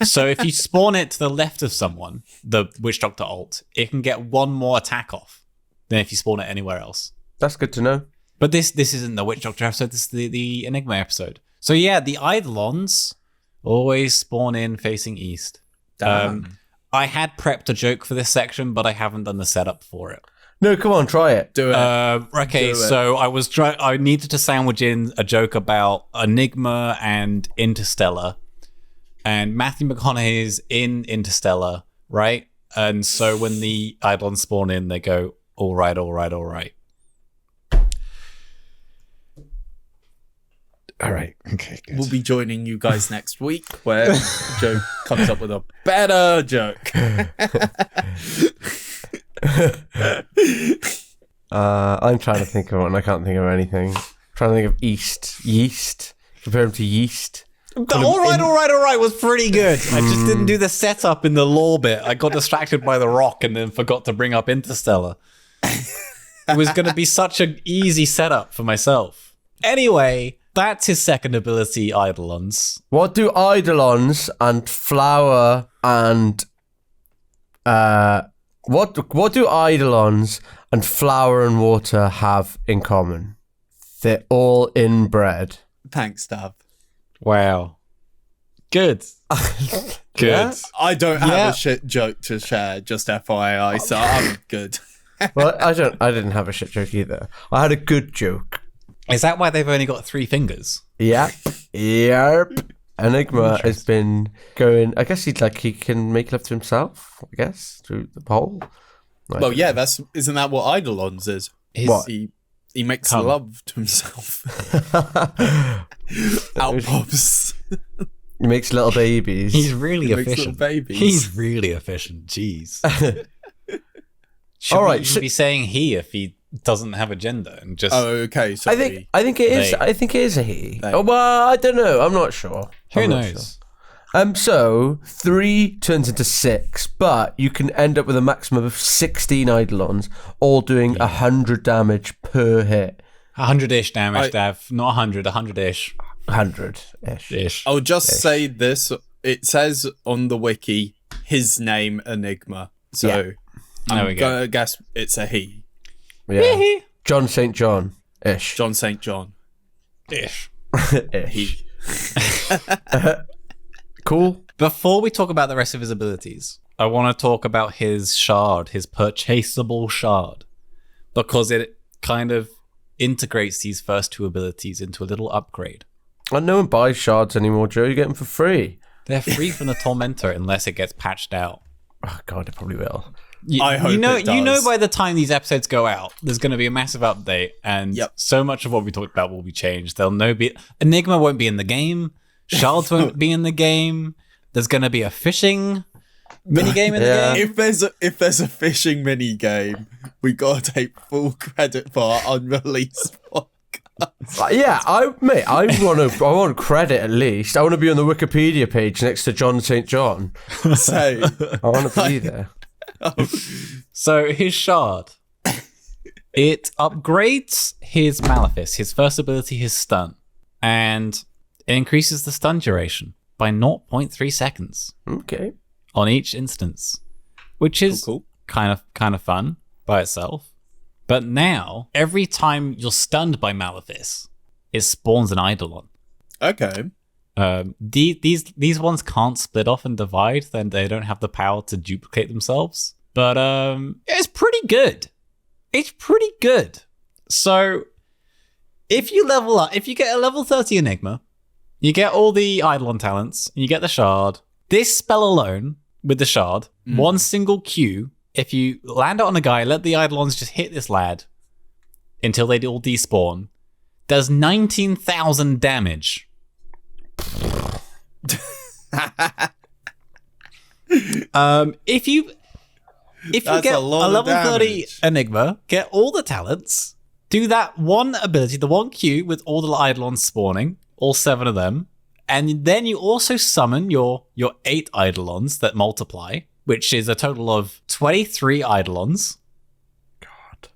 S1: So if you spawn it to the left of someone, the Witch Doctor ult, it can get one more attack off than if you spawn it anywhere else.
S2: That's good to know.
S1: But this isn't the Witch Doctor episode, this is the Enigma episode. So yeah, the Eidolons always spawn in facing east. I had prepped a joke for this section, but I haven't done the setup for it.
S2: No, come on, try it.
S3: Do it.
S1: Okay,
S3: Do it.
S1: so I needed to sandwich in a joke about Enigma and Interstellar. And Matthew McConaughey is in Interstellar, right? And so when the Eidolons spawn in, they go, all right, all right, all right. All right. Okay, good.
S3: We'll be joining you guys next week where Joe comes up with a better joke.
S2: I'm trying to think of one. I can't think of anything. I'm trying to think of yeast. Compare them to yeast.
S1: All right was pretty good. I just didn't do the setup in the lore bit. I got distracted by the rock and then forgot to bring up Interstellar. It was going to be such an easy setup for myself. Anyway, that's his second ability, Eidolons.
S2: What do Eidolons and flower and what do Eidolons and flour and water have in common? They're all inbred.
S3: Thanks, Dav.
S1: Wow. Good. Good.
S2: Yeah?
S3: I don't have a shit joke to share, just FYI, so I'm good.
S2: Well, I didn't have a shit joke either. I had a good joke.
S1: Is that why they've only got 3 fingers?
S2: Yep. Enigma has been going. I guess he can make love to himself. I guess through the pole.
S3: Well, yeah, isn't that what Eidolons is?
S2: What?
S3: He He makes
S1: Come.
S3: love to himself. Out pops.
S2: He makes little babies.
S1: He's really
S3: He makes
S1: efficient.
S3: little babies.
S1: He's really efficient. Jeez.
S2: All right,
S1: You should be saying he if he doesn't have a gender and just.
S3: Oh, okay. Sorry.
S2: I think it is.
S1: They.
S2: I think it is a he.
S3: They.
S2: Oh, well, I don't know. I'm not sure.
S1: Who
S2: I'm not
S1: knows?
S2: sure. So 3 turns into 6, but you can end up with a maximum of 16 Eidolons, all doing 100 damage per hit.
S1: 100-ish damage, Dav. Not 100, 100-ish.
S2: 100-ish.
S1: Ish.
S3: I'll just say this. It says on the wiki, his name Enigma. So
S1: There
S3: I'm
S1: we go.
S3: going to guess it's a he.
S2: Yeah. John St. John-ish.
S3: John St. John.
S1: Ish.
S2: Ish.
S3: He.
S2: Cool.
S1: Before we talk about the rest of his abilities, I want to talk about his shard, his purchasable shard, because it kind of integrates these first two abilities into a little upgrade.
S2: And no one buys shards anymore, Joe. You get them for free.
S1: They're free from the Tormentor unless it gets patched out.
S2: Oh, God, it probably will.
S3: I hope
S1: you know,
S3: it does.
S1: You know by the time these episodes go out, there's going to be a massive update, and so much of what we talked about will be changed. Enigma won't be in the game. Shards won't be in the game. There's going to be a fishing minigame in the game.
S3: If there's a fishing mini game, we gotta take full credit for our unreleased podcast.
S2: I want credit at least. I want to be on the Wikipedia page next to John St. John.
S3: So
S2: I want to be there.
S1: So his shard, it upgrades his Malefice, his first ability, his stun, and it increases the stun duration by 0.3 seconds.
S2: Okay.
S1: On each instance, which is
S3: cool.
S1: kind of fun by itself. But now, every time you're stunned by Malefice, it spawns an Eidolon.
S3: Okay.
S1: These ones can't split off and divide, then they don't have the power to duplicate themselves. But it's pretty good. It's pretty good. So if you level up, if you get a level 30 Enigma, you get all the Eidolon talents, and you get the shard. This spell alone, with the shard, one single Q, if you land it on a guy, let the Eidolons just hit this lad until they all despawn, does 19,000 damage. If you
S3: That's
S1: get
S3: a
S1: a
S3: lot of
S1: level 30
S3: damage.
S1: Enigma, get all the talents, do that one ability, the one Q with all the Eidolons spawning, all 7 of them, and then you also summon your 8 Eidolons that multiply, which is a total of 23 Eidolons.
S2: God.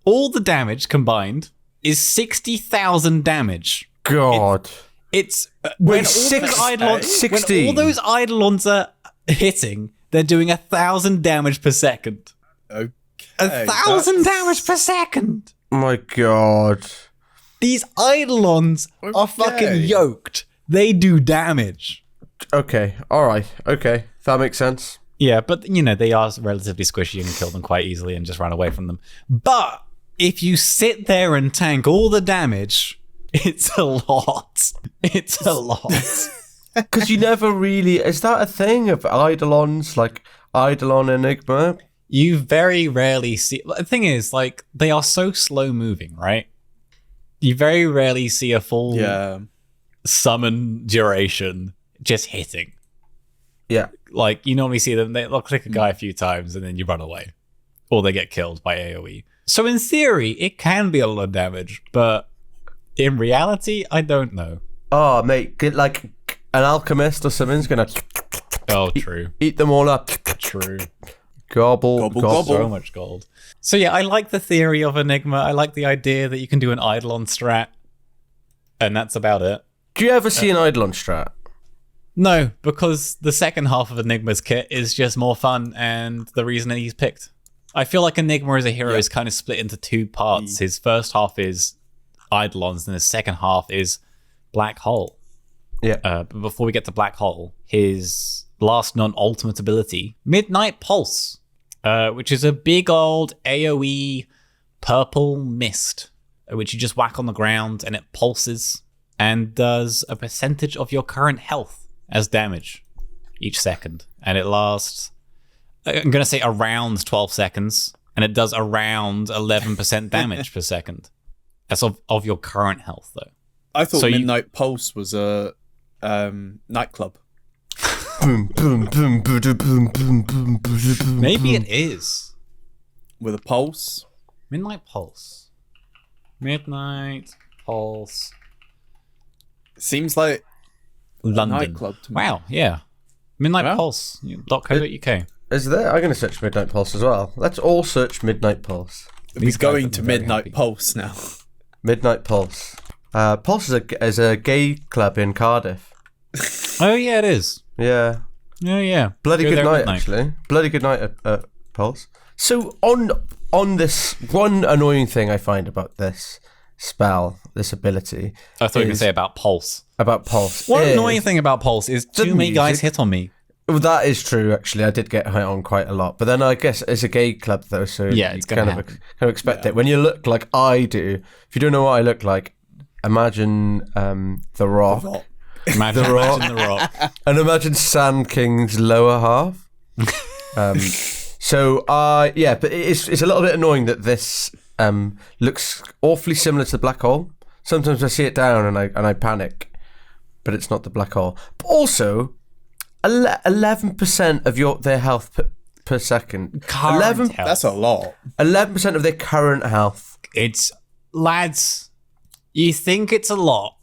S1: All the damage combined is 60,000 damage.
S2: God.
S1: It's
S2: Wait,
S1: when all those Eidolons are hitting, they're doing 1,000 damage per second.
S3: Okay.
S1: 1,000 damage per second.
S2: My God.
S1: These Eidolons are fucking yoked. They do damage.
S2: Okay. All right. Okay. That makes sense.
S1: Yeah, but you know, they are relatively squishy. You can kill them quite easily and just run away from them. But if you sit there and tank all the damage, it's a lot. It's a lot.
S2: Because you never really... Is that a thing of Eidolons? Like Eidolon Enigma?
S1: You very rarely see... The thing is, like, they are so slow moving, right? You very rarely see a full summon duration just hitting.
S2: Yeah.
S1: Like, you normally see them, they'll click a guy a few times and then you run away. Or they get killed by AoE. So in theory, it can be a lot of damage, but in reality, I don't know.
S2: Oh, mate. Get like an alchemist or something's going to...
S1: Oh, true.
S2: Eat them all up.
S1: True.
S2: Gobble,
S3: Gobble,
S2: gobble.
S3: gobble.
S1: So much gold. So yeah, I like the theory of Enigma. I like the idea that you can do an Eidolon strat. And that's about it.
S2: Do you ever see an Eidolon strat?
S1: No, because the second half of Enigma's kit is just more fun and the reason that he's picked. I feel like Enigma as a hero is kind of split into 2 parts. His first half is Eidolons and his second half is Black Hole.
S2: Yeah.
S1: But before we get to Black Hole, his last non-ultimate ability, Midnight Pulse, which is a big old AoE purple mist, which you just whack on the ground and it pulses and does a percentage of your current health as damage each second. And it lasts, I'm going to say around 12 seconds, and it does around 11% damage per second. That's of your current health, though.
S3: I thought
S1: So
S3: Midnight Pulse was a nightclub.
S2: Boom, boom, boom, boom, boom, boom, boom, boom, boom.
S1: Maybe it is.
S3: With a pulse.
S1: Midnight Pulse. Midnight Pulse.
S3: Seems like
S1: London.
S3: nightclub to me.
S1: Wow, yeah. Midnight
S3: Yeah.
S1: Pulse. .co.uk.
S2: Is there? I'm going to search Midnight Pulse as well. Let's all search Midnight Pulse.
S3: We're
S1: These guys
S3: going
S1: are
S3: to
S1: very
S3: Midnight
S1: happy.
S3: Pulse now.
S2: Midnight Pulse. Pulse is a gay club in Cardiff.
S1: Oh, yeah, it is.
S2: Yeah.
S1: Oh, yeah.
S2: Bloody
S1: Go
S2: good
S1: there at
S2: night,
S1: midnight.
S2: actually. Bloody good night at Pulse. So on this, one annoying thing I find about this spell, this ability,
S1: I thought you were going to
S2: is
S1: say about Pulse.
S2: about Pulse.
S1: One
S2: is-
S1: annoying thing about Pulse is
S2: The
S1: too many guys
S2: music.
S1: hit on me.
S2: Well, that is true, actually. I did get hit on quite a lot. But then I guess it's a gay club, though, so
S1: Yeah,
S2: you
S1: it's gonna
S2: kind of
S1: happen.
S2: expect it. When you look like I do, if you don't know what I look like, imagine The Rock.
S1: Imagine
S2: The Rock.
S1: The Rock.
S2: And imagine Sand King's lower half. Yeah, but it's a little bit annoying that this looks awfully similar to the black hole. Sometimes I see it down and I panic, but it's not the black hole. But also, 11% of their health per second.
S1: Current
S2: 11
S1: health.
S3: That's a lot.
S2: 11% of their current health.
S1: It's, lads, you think it's a lot,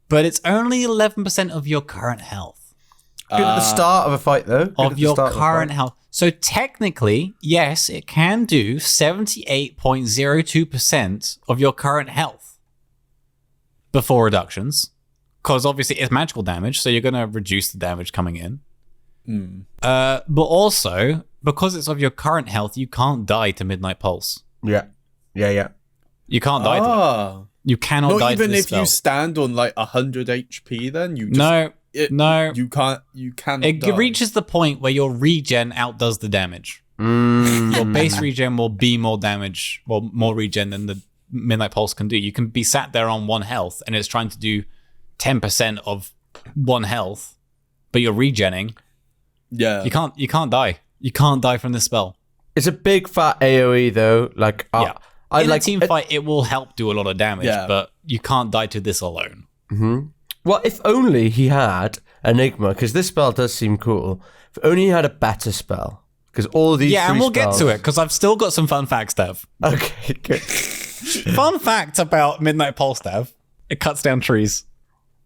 S1: but it's only 11% of your current health.
S2: Good at the start of a fight, though. Good at
S1: Of
S2: the
S1: your
S2: start of a
S1: current
S2: fight.
S1: health. So technically, yes, it can do 78.02% of your current health before reductions. Because obviously it's magical damage, so you're going to reduce the damage coming in. But also, because it's of your current health, you can't die to Midnight Pulse.
S2: Yeah.
S1: You can't die to it. You cannot
S3: Not
S1: die
S3: even
S1: to this
S3: if
S1: spell.
S3: you stand on like 100 HP, then you just
S1: No,
S3: you can't
S1: it
S3: die.
S1: reaches the point where your regen outdoes the damage. Your base regen will be more damage, well, more regen than the Midnight Pulse can do. You can be sat there on 1 health and it's trying to do 10% of 1 health, but you're regenning.
S3: Yeah.
S1: You can't die. You can't die from this spell.
S2: It's a big fat AoE, though. Like,
S1: Yeah.
S2: I
S1: In
S2: like
S1: a team fight, it will help do a lot of damage,
S3: Yeah.
S1: but you can't die to this alone.
S2: Well, if only he had Enigma, because this spell does seem cool. If only he had a better spell, because all these
S1: Yeah, and
S2: three
S1: we'll get to
S2: spells-
S1: it, because I've still got some fun facts, Dev.
S2: Okay, good.
S1: Fun fact about Midnight Pulse, Dev. It cuts down trees.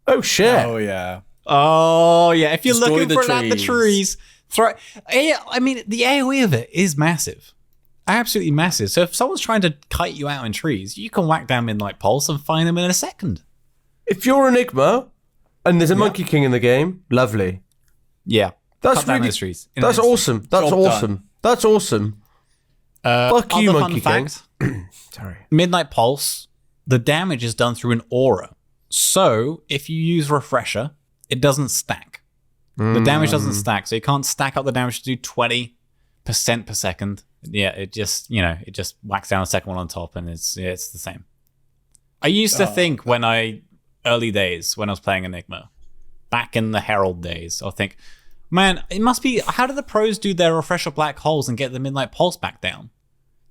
S2: Oh shit!
S3: Oh yeah.
S1: Oh, yeah. If you're
S3: Destroy
S1: looking
S3: the
S1: for it at the
S3: trees.
S1: trees, throw. I mean, the AoE of it is massive. Absolutely massive. So if someone's trying to kite you out in trees, you can whack down Midnight Pulse and find them in a second.
S2: If you're Enigma, and there's a Monkey King in the game, lovely.
S1: Yeah.
S2: That's
S1: Cut down
S2: really
S1: those trees.
S2: That's awesome. That's
S3: Job
S2: awesome.
S3: done.
S2: That's awesome. Fuck you,
S1: Other
S2: Monkey
S1: fun
S2: King.
S1: fact,
S2: Sorry.
S1: Midnight Pulse, the damage is done through an aura. So if you use Refresher, it doesn't stack. The damage doesn't stack, so you can't stack up the damage to do 20% per second. Yeah, it just whacks down a second one on top, and it's the same. I used to think early days when I was playing Enigma, back in the Herald days, I'll think, man, it must be, how do the pros do their Refresher black holes and get the Midnight Pulse back down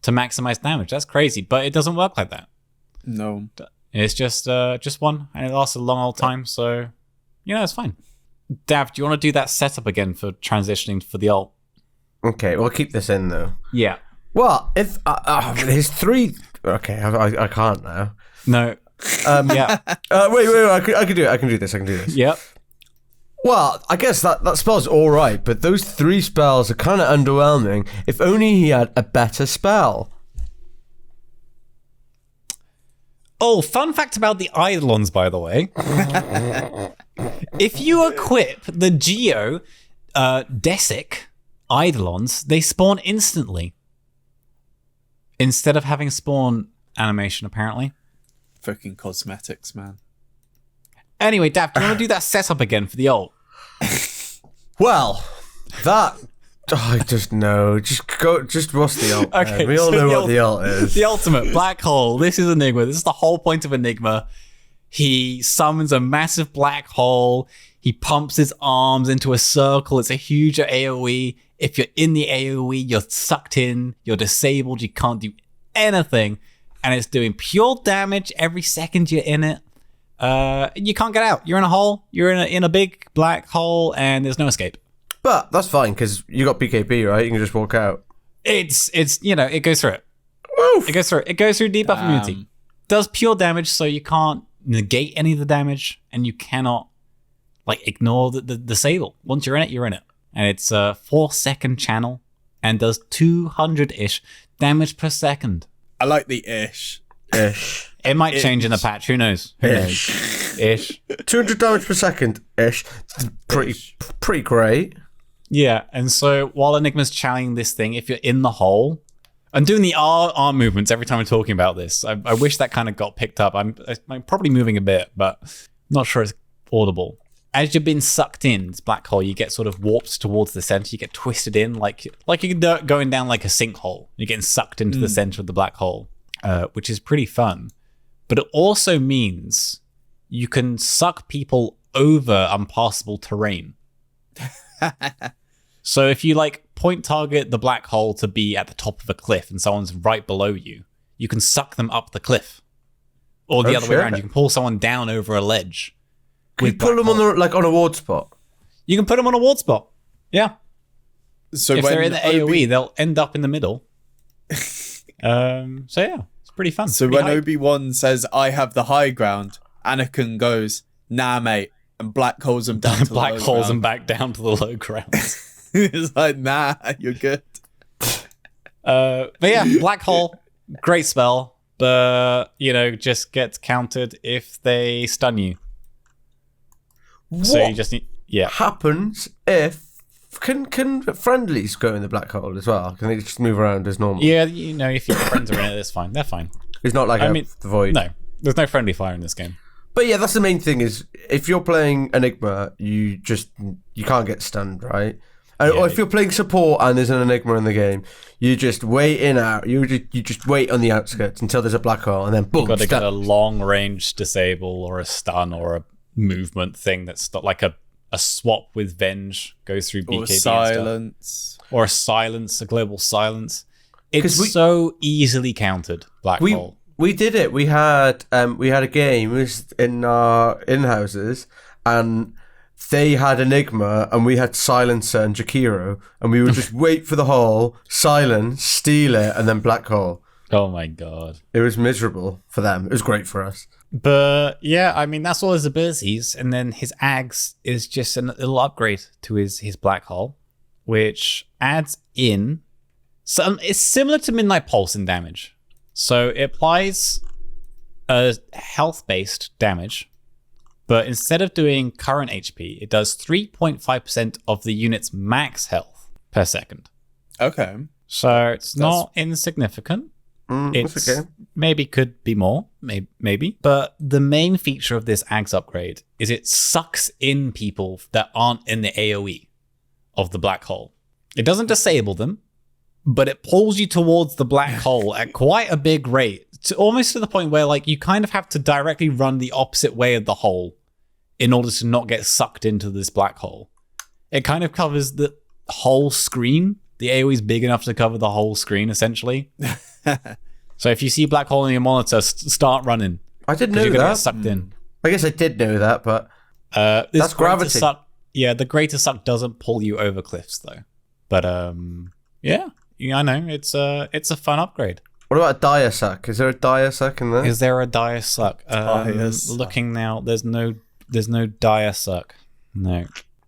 S1: to maximize damage? That's crazy, but it doesn't work like that.
S3: No.
S1: It's just one, and it lasts a long old time, so it's fine. Dav, do you want to do that setup again for transitioning for the ult?
S2: Okay, we'll keep this in though.
S1: Yeah.
S2: Well, if his 3, okay, I can't now.
S1: No. Yeah.
S2: Wait, I can do it. I can do this.
S1: Yep.
S2: Well, I guess that spell's all right, but those 3 spells are kind of underwhelming. If only he had a better spell.
S1: Oh, fun fact about the Eidolons, by the way. If you equip the Geo Desic Eidolons, they spawn instantly. Instead of having spawn animation, apparently.
S3: Freaking cosmetics, man.
S1: Anyway, Dav, do you want to do that setup again for the ult?
S2: Well, that I just know. Just what's the ult?
S1: Okay,
S2: We all
S1: so
S2: know
S1: the
S2: what the ult is.
S1: The ultimate black hole. This is Enigma. This is the whole point of Enigma. He summons a massive black hole. He pumps his arms into a circle. It's a huge AoE. If you're in the AoE, you're sucked in. You're disabled. You can't do anything. and it's doing pure damage every second you're in it. You can't get out. You're in a hole. You're in a big black hole, and there's no escape.
S2: But that's fine because you got BKB, right? You can just walk out.
S1: It's it goes through it.
S2: Oof.
S1: It goes through it. It goes through debuff immunity. Does pure damage, so you can't negate any of the damage, and you cannot ignore the disable. Once you're in it, you're in it. And it's a 4-second channel and does 200-ish damage per second.
S3: I like the ish.
S2: Ish.
S1: It might change in the patch. Who knows? Ish.
S2: 200 damage per second. Ish. Pretty great.
S1: Yeah, and so while Enigma's channeling this thing, if you're in the hole, I'm doing the arm movements every time I'm talking about this. I wish that kind of got picked up. I'm probably moving a bit, but not sure it's audible. As you're being sucked in this black hole, you get sort of warped towards the center. You get twisted in like you're going down like a sinkhole. You're getting sucked into the center of the black hole, which is pretty fun. But it also means you can suck people over unpassable terrain. So if you point target the black hole to be at the top of a cliff and someone's right below you, you can suck them up the cliff. Or the other way around, you can pull someone down over a ledge.
S2: Can you pull them on a ward spot?
S1: You can put them on a ward spot. Yeah.
S3: So
S1: if they're in the AoE, they'll end up in the middle. So yeah, it's pretty fun.
S3: So when Obi-Wan says, "I have the high ground," Anakin goes, "Nah, mate," and black holes him down to
S1: black
S3: the low
S1: holes
S3: ground.
S1: him back down to the low ground.
S3: It's like, nah, you're good.
S1: But yeah, black hole, great spell, but just gets countered if they stun you. So you just need,
S2: happens if can friendlies go in the black hole as well? Can they just move around as normal?
S1: Yeah, if your friends are in it, that's fine. They're fine.
S2: It's not like the void.
S1: No, there's no friendly fire in this game.
S2: But yeah, that's the main thing is if you're playing Enigma, you can't get stunned, right? Or if you're playing support and there's an Enigma in the game, you just wait in out. You just wait on the outskirts until there's a black hole, and then boom.
S1: You've got to get a long range disable or a stun or a movement thing that's not like a swap with Venge goes through BKB
S3: or silence
S1: or a silence, a global silence. It's so easily countered. Black hole.
S2: We did it. We had a game. It was in our in-houses, and they had Enigma, and we had Silencer and Jakiro, and we would just wait for the hole, silence, steal it, and then black hole.
S1: Oh my god.
S2: It was miserable for them. It was great for us.
S1: But yeah, I mean, that's all his abilities, and then his Ags is just a little upgrade to his black hole, which adds in some. It's similar to Midnight Pulse in damage. So it applies a health-based damage, but instead of doing current HP, it does 3.5% of the unit's max health per second.
S3: Okay.
S1: So it's not insignificant. It's okay. Maybe could be more, maybe. But the main feature of this Ags upgrade is it sucks in people that aren't in the AoE of the black hole. It doesn't disable them, but it pulls you towards the black hole at quite a big rate, almost to the point where you kind of have to directly run the opposite way of the hole in order to not get sucked into this black hole. It kind of covers the whole screen. The AoE is big enough to cover the whole screen, essentially. So if you see a black hole in your monitor, start running.
S2: I didn't know
S1: you're
S2: that.
S1: Gonna get sucked in.
S2: I guess I did know that, but that's gravity.
S1: The greater suck doesn't pull you over cliffs, though. But yeah, I know it's a fun upgrade.
S2: What about a dire suck? Is there a dire suck in there?
S1: Is there a dire suck? Looking now, there's no dire suck. No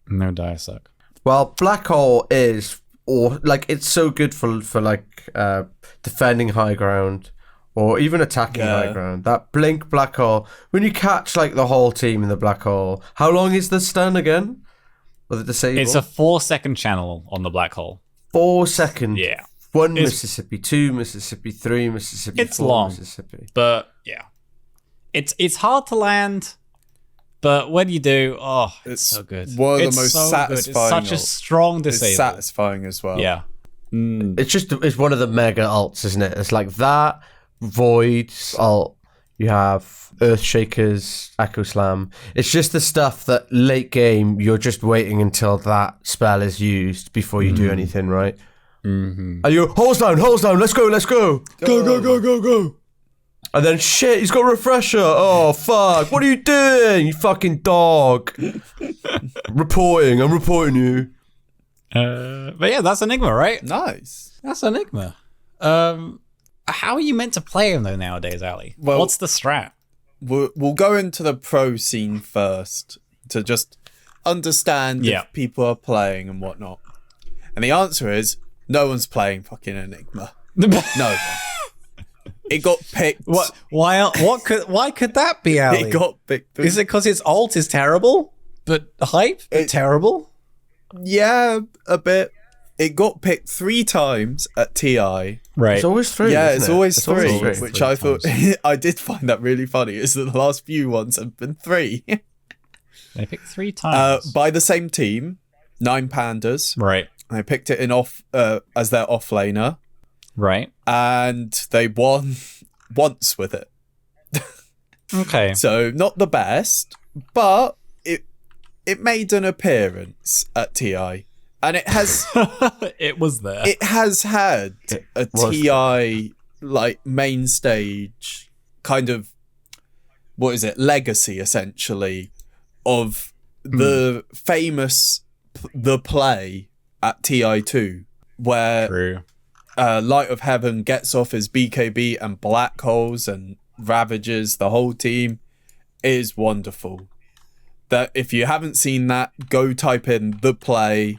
S1: dire suck.
S2: Well, black hole is, or it's so good for defending high ground or even attacking high ground. That blink black hole, when you catch the whole team in the black hole, how long is the stun again? Or the disable?
S1: It's a 4-second channel on the black hole.
S2: 4 seconds.
S1: Yeah.
S2: 1 Mississippi, 2 Mississippi, 3 Mississippi,
S1: it's
S2: 4
S1: long,
S2: Mississippi.
S1: But yeah, it's hard to land. But when you do, it's so good.
S3: One of the most satisfying.
S1: It's such a strong disable.
S3: It's satisfying as well.
S1: Yeah.
S2: It's one of the mega alts, isn't it? It's like that, Void alt, you have Earthshakers, Echo Slam. It's just the stuff that late game, you're just waiting until that spell is used before you do anything, right? Mm-hmm. And you're, holes down, let's go. Go. And then, shit, he's got a refresher. Oh, fuck. What are you doing, you fucking dog? I'm reporting you.
S1: But yeah, that's Enigma, right?
S3: Nice.
S1: That's Enigma. How are you meant to play him though nowadays, Ali?
S3: Well-
S1: What's the strat?
S3: We'll go into the pro scene first to just understand
S1: Yeah.
S3: if people are playing and whatnot. And the answer is no one's playing fucking Enigma. No one. It got picked.
S1: What? Why could that be, Ali?
S3: It got picked.
S1: Is it because its ult is terrible, but hype terrible?
S3: Yeah, a bit. It got picked 3 times at TI.
S1: Right.
S2: It's always 3.
S3: Yeah,
S2: isn't
S3: it's
S2: it?
S3: always three,
S2: always
S3: which
S2: three.
S3: I thought I did find that really funny. Is that the last few ones have been 3
S1: They picked 3 times.
S3: by the same team, 9 Pandas.
S1: Right.
S3: They picked it in off as their off laner,
S1: Right.
S3: and they won once with it.
S1: Okay.
S3: So not the best, but it made an appearance at TI, and it has
S1: It was there.
S3: it has had a
S2: was
S3: TI like main stage kind of legacy essentially of the famous the play at TI2 where
S1: True.
S3: Light of Heaven gets off his BKB and black holes and ravages the whole team. It is wonderful. That if you haven't seen that, go type in the play.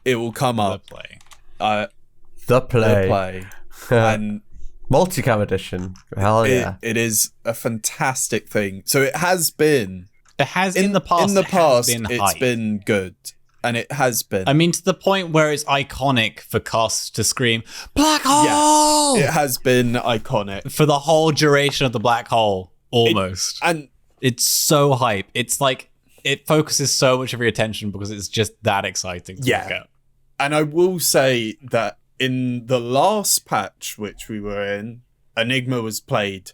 S3: It will come
S1: The
S3: up.
S1: play.
S2: The
S3: The
S2: play.
S3: play. And
S2: Multicam edition. Hell yeah.
S3: it is a fantastic thing. So it has been
S1: It has in the past.
S3: In the
S1: it has
S3: past,
S1: been
S3: it's
S1: hype.
S3: been good, and it has been.
S1: I mean, to the point where it's iconic for Cost to scream "Black Hole"
S3: It has been iconic,
S1: for the whole duration of the black hole. Almost.
S3: and
S1: It's so hype. It's like it focuses so much of your attention because it's just that exciting to
S3: Yeah.
S1: look at.
S3: And I will say that in the last patch which we were in, Enigma was played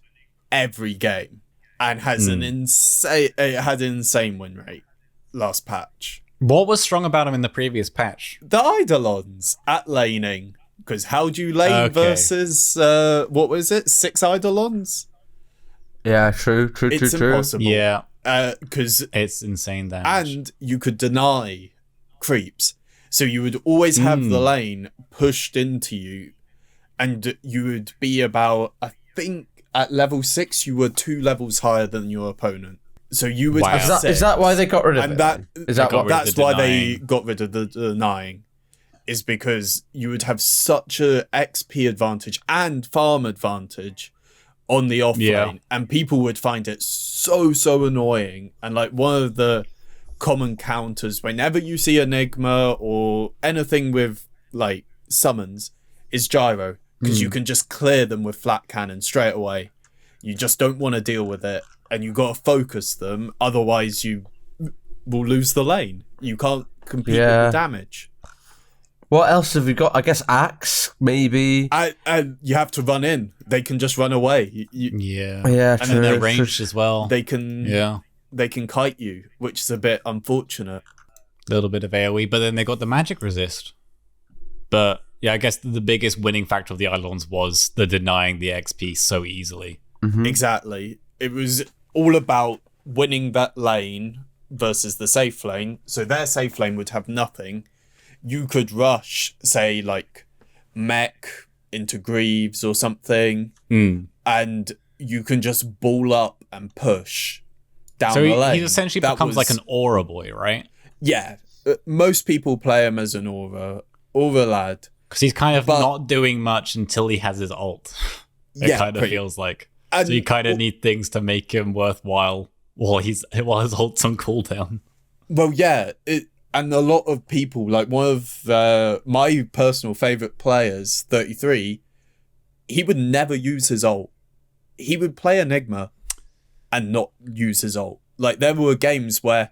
S3: every game and has an insane. It had an insane win rate last patch.
S1: What was strong about him in the previous patch?
S3: The Eidolons at laning, because how do you lane
S1: Okay.
S3: versus what was it? 6 Eidolons?
S2: Yeah, true.
S3: It's impossible.
S1: Yeah,
S3: Because
S1: it's insane damage.
S3: and you could deny creeps. So you would always have the lane pushed into you, and you would be about, I think, at level 6, you were 2 levels higher than your opponent. So you would
S1: Wow.
S3: have
S2: Is that why they got rid of
S3: and
S2: it?
S3: that
S2: then? Is that
S1: got
S2: what?
S1: rid of
S3: that's
S1: the
S3: why they
S1: denying.
S3: got rid of the denying, is because you would have such a XP advantage and farm advantage on the off
S1: Yeah.
S3: lane, and people would find it so annoying. And like one of the common counters whenever you see Enigma or anything with like summons is gyro, because you can just clear them with flat cannon straight away. You just don't want to deal with it, and you got to focus them, otherwise you will lose the lane. You can't compete with
S2: Yeah.
S3: the damage.
S2: What else have we got? I guess Axe, maybe.
S3: And you have to run in. They can just run away.
S1: yeah,
S2: Yeah,
S3: And
S2: true.
S3: then
S1: they're
S3: true.
S1: ranged as well.
S3: They can
S1: Yeah,
S3: they can kite you, which is a bit unfortunate.
S1: a little bit of AoE, but then they got the magic resist. But yeah, I guess the biggest winning factor of the Eidolons was the denying the XP so easily.
S3: Exactly. It was all about winning that lane versus the safe lane. So their safe lane would have nothing. You could rush, say, like, mech into Greaves or something, and you can just ball up and push down
S1: So
S3: the lane.
S1: he essentially
S3: That
S1: becomes
S3: was-
S1: like an aura boy, right?
S3: Yeah. Most people play him as an aura lad.
S1: Because he's kind of
S3: But-
S1: not doing much until he has his ult. It
S3: Yeah,
S1: kind of
S3: pretty-
S1: feels like.
S3: And
S1: So you kind of need things to make him worthwhile while his ult's on cooldown.
S3: Well, yeah, and a lot of people, like one of my personal favorite players, 33, he would never use his ult. He would play Enigma and not use his ult. Like there were games where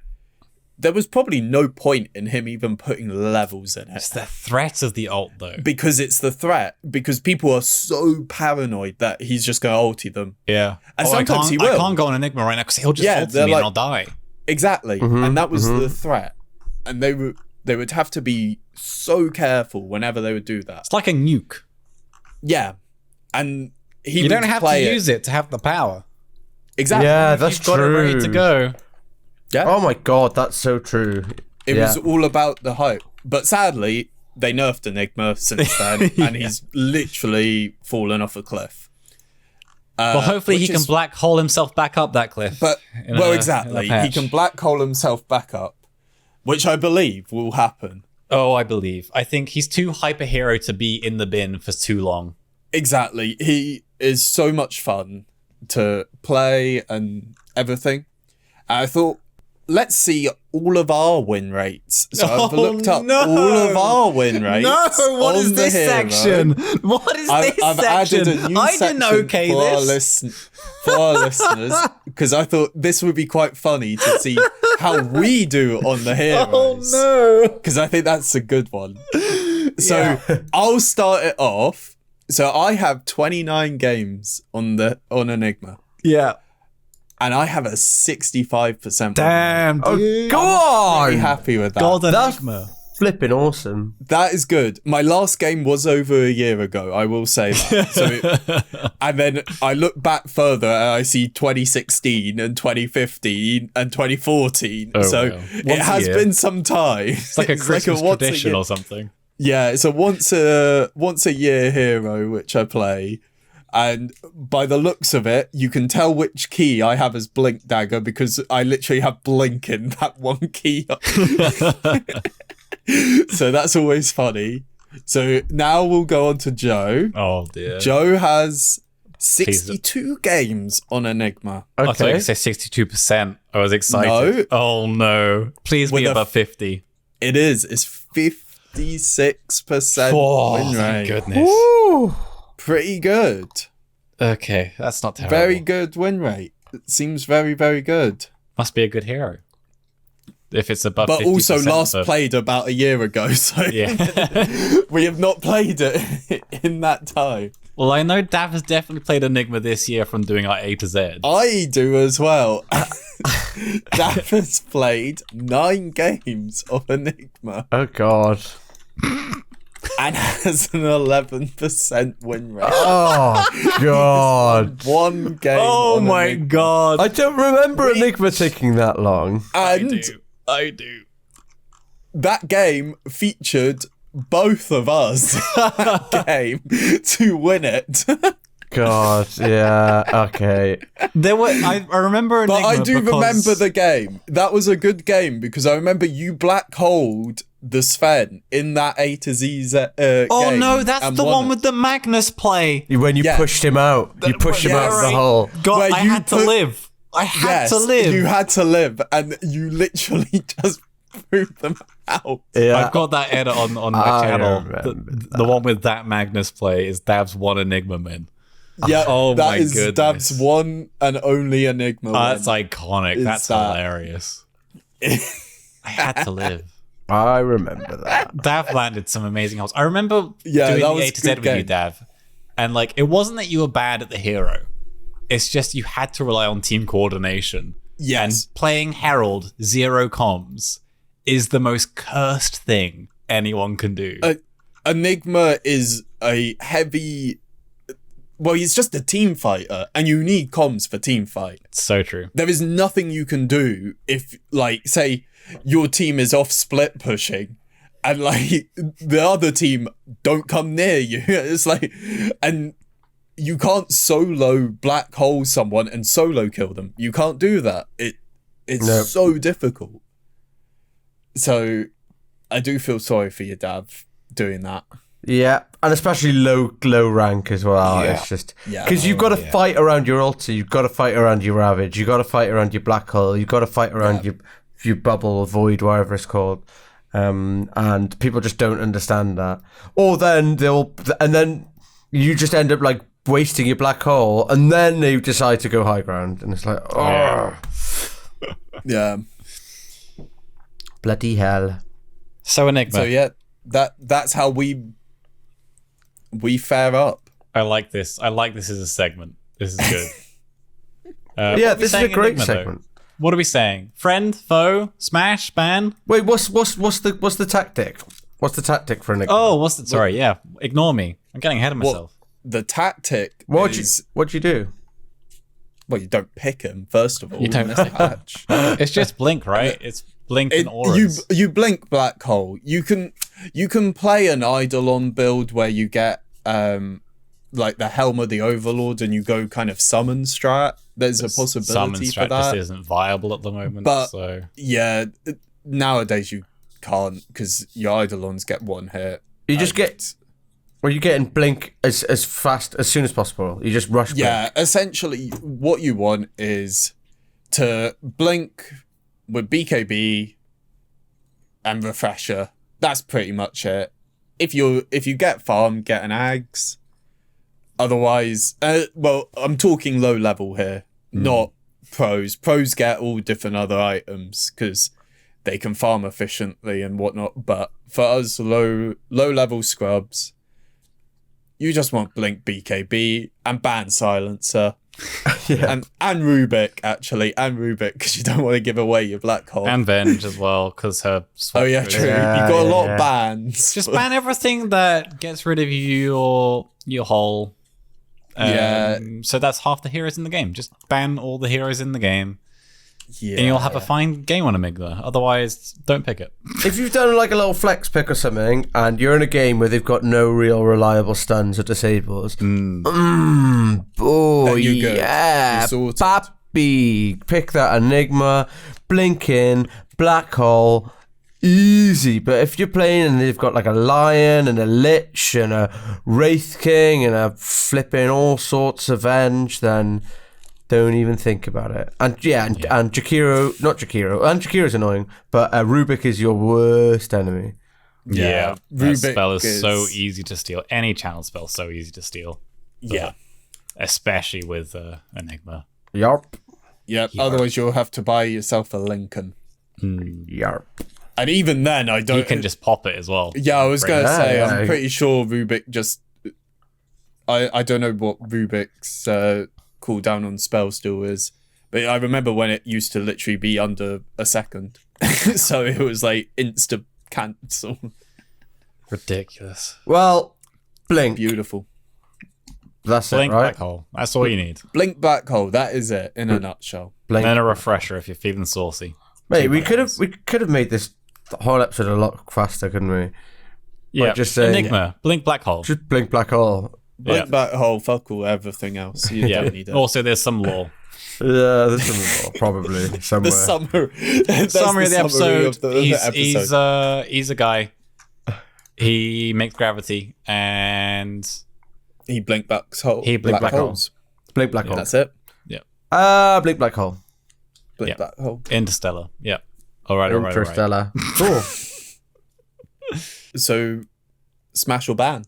S3: there was probably no point in him even putting levels in
S1: It's
S3: it.
S1: the threat of the ult, though.
S3: Because it's the threat. Because people are so paranoid that he's just going to ulti them.
S1: Yeah.
S3: And
S1: I
S3: sometimes
S1: can't,
S3: he will.
S1: I can't go on Enigma right now because he'll just
S3: Yeah,
S1: ult
S3: they're
S1: me
S3: like-
S1: and I'll die.
S3: Exactly. And that was the threat. And they would have to be so careful whenever they would do that.
S1: It's like a nuke.
S3: Yeah. And
S1: You don't have to use it to have the power.
S3: Exactly.
S2: Yeah, that's
S1: You've got it ready to go.
S3: Yeah.
S2: Oh my god, that's so true.
S3: It was all about the hype. But sadly, they nerfed Enigma since then, and he's literally fallen off a cliff.
S1: Well, hopefully he can black hole himself back up that cliff.
S3: But exactly, he can black hole himself back up, which I believe will happen.
S1: Oh, I believe. I think he's too hyper hero to be in the bin for too long.
S3: Exactly, he is so much fun to play and everything. And I thought, let's see all of our win rates. So I've looked up all of our win rates.
S1: No, what is this section? What is this
S3: I've
S1: section?
S3: added a new
S1: I didn't
S3: section
S1: okay
S3: for
S1: this.
S3: For our listeners, because I thought this would be quite funny to see how we do on the heroes.
S1: Oh no!
S3: Because I think that's a good one. So I'll start it off. So I have 29 games on Enigma.
S1: Yeah.
S3: And I have a 65%.
S1: Damn, dude.
S2: Go on!
S3: Pretty happy with that.
S1: God, Enigma.
S2: Flipping awesome.
S3: That is good. My last game was over a year ago, I will say that. And then I look back further and I see 2016 and 2015 and 2014. It has been some time.
S1: It's like a Christmas tradition or something.
S3: Yeah, it's a once a year hero which I play. And by the looks of it, you can tell which key I have as Blink Dagger because I literally have Blink in that one key. So that's always funny. So now we'll go on to Joe.
S1: Oh dear.
S3: Joe has 62 games on Enigma.
S1: Okay. I thought you said 62%. I was excited.
S3: No.
S1: Oh no. Please be above 50.
S3: It is. It's 56% win rate.
S1: Thank goodness.
S2: Woo!
S3: Pretty good.
S1: Okay, that's not terrible.
S3: Very good win rate. It seems very, very good.
S1: Must be a good hero. If it's above 50%.
S3: But also last played about a year ago, so we have not played it in that time.
S1: Well, I know Dav has definitely played Enigma this year from doing like A to Z.
S3: I do as well. Dav has played 9 games of Enigma.
S2: Oh god.
S3: And has an 11% win rate.
S2: Oh god.
S3: One game.
S1: Oh
S3: on
S1: my
S3: Enigma.
S1: god.
S2: I don't remember Enigma taking that long.
S3: And
S1: I do.
S3: that game featured both of us game to win it.
S2: God, yeah, okay.
S1: There were I remember Enigma,
S3: but I do remember the game. That was a good game because I remember you black holed the Sven in that A to Z game.
S1: Oh no, that's the one with the Magnus play.
S2: When you pushed him out. You pushed him out of the hole.
S1: God, I had to live. I had to live.
S3: You had to live, and you literally just threw them out.
S2: Yeah.
S1: I've got that edit on my channel. The one with that Magnus play is Dav's one Enigma min.
S3: Yeah,
S1: oh
S3: that
S1: my
S3: is
S1: goodness.
S3: Dav's one and only Enigma win.
S1: That's iconic. That's hilarious. I had to live.
S2: I remember that.
S1: Dav landed some amazing holes. I remember doing
S3: that
S1: the
S3: was
S1: A to Z with you, Dav. And like, it wasn't that you were bad at the hero. It's just you had to rely on team coordination.
S3: Yes.
S1: And playing Herald, 0 comms, is the most cursed thing anyone can do.
S3: Enigma is a heavy... Well, he's just a team fighter, and you need comms for team fight.
S1: It's so true.
S3: There is nothing you can do if, like, say, your team is off split pushing, and, like, the other team don't come near you. It's like... And you can't solo black hole someone and solo kill them. You can't do that. It's so difficult. So, I do feel sorry for your Dav doing that.
S2: Yeah, and especially low rank as well.
S3: Yeah.
S2: It's just because you've got to fight around your ulti, you've got to fight around your ravage, you've got to fight around your black hole, you've got to fight around your bubble or void, whatever it's called. And people just don't understand that. Or then then you just end up like wasting your black hole, and then they decide to go high ground, and it's like, oh,
S3: yeah,
S2: bloody hell.
S1: So Enigma.
S3: So yeah, that's how we fare up.
S1: I like this. I like this as a segment. This is good.
S2: Yeah, this is a great
S1: Enigma,
S2: segment.
S1: Though? What are we saying? Friend, foe, smash, ban?
S2: Wait, what's the tactic? What's the tactic for Enigma?
S1: Oh, sorry, yeah. Ignore me. I'm getting ahead of myself.
S3: the tactic
S2: What'd
S3: is...
S2: you do?
S3: Well, you don't pick him, first of all.
S1: You don't.
S3: in this patch.
S1: It's just blink, right? It's blink and auras.
S3: You blink black hole. You can play an Eidolon build where you get like the Helm of the Overlord and you go kind of summon strat. There's a possibility
S1: Summon
S3: for
S1: strat
S3: that.
S1: just isn't viable at the moment.
S3: But
S1: so
S3: yeah, nowadays you can't because your Eidolons get one hit.
S2: You just get... Well, you're getting blink as fast, as soon as possible. You just rush blink.
S3: Yeah, essentially what you want is to blink with BKB and refresher. That's pretty much it. If you get farm, get an Ags. Otherwise, well, I'm talking low level here, not pros. Pros get all different other items because they can farm efficiently and whatnot. But for us low level scrubs, you just want blink BKB and ban silencer.
S2: Yeah.
S3: And Rubik, actually, and Rubik, because you don't want to give away your black hole.
S1: and Venge as well, because her.
S3: Oh yeah, true.
S2: Yeah,
S3: You've got a lot
S2: yeah.
S3: of bans.
S1: Just ban everything that gets rid of your whole.
S3: Yeah.
S1: So that's half the heroes in the game. Just ban all the heroes in the game,
S3: Yeah.
S1: and you'll have a fine game on Enigma. Otherwise, don't pick it.
S2: If you've done like a little flex pick or something, and you're in a game where they've got no real reliable stuns or disables, oh
S3: Then you're good.
S2: yeah,
S3: You're sorted.
S2: papi, pick that Enigma, blink in, black hole, easy. But if you're playing and they've got like a lion and a lich and a wraith king and a flipping all sorts of Venge, then don't even think about it. And and Jakiro, not Jakiro, and Jakiro's annoying, but Rubik is your worst enemy.
S1: Yeah, that
S3: Rubik
S1: spell is so easy to steal. Any channel spell is so easy to steal.
S3: Yeah.
S1: Especially with Enigma.
S2: Yarp.
S3: Yep. Otherwise, you'll have to buy yourself a Lincoln.
S2: Yarp.
S3: And even then, I don't.
S1: You can just pop it as well.
S3: Yeah, I was going to say,
S2: yeah.
S3: I'm pretty sure Rubik just. I don't know what Rubik's cooldown on spell still is, but I remember when it used to literally be under a second. So it was like insta cancel.
S1: Ridiculous.
S2: Well, blink.
S3: Beautiful.
S2: That's
S1: Blink
S2: it, right?
S1: black hole. That's all you need.
S3: Blink black hole. That is it in a nutshell.
S2: Blink.
S1: And then a refresher if you're feeling saucy.
S2: Mate, we could have made this whole episode a lot faster, couldn't we?
S1: Yeah,
S2: just saying-
S1: Enigma, blink black hole.
S2: Just blink black hole.
S3: Blink
S1: Yeah.
S3: black hole. Fuck all everything else. You
S1: Yeah.
S3: don't need it.
S1: Also, there's some lore.
S2: Yeah, there's some probably somewhere.
S3: The summary. That's
S1: Summary of the episode.
S3: episode.
S1: He's a guy. He makes gravity and
S3: He blink black hole.
S1: He blink black hole.
S3: holes.
S2: Blink black hole.
S3: That's it.
S2: Blink black hole.
S3: Blink
S1: Yeah.
S3: black hole.
S1: Interstellar. Yeah. All right.
S2: Interstellar. Cool.
S3: So, smash or ban?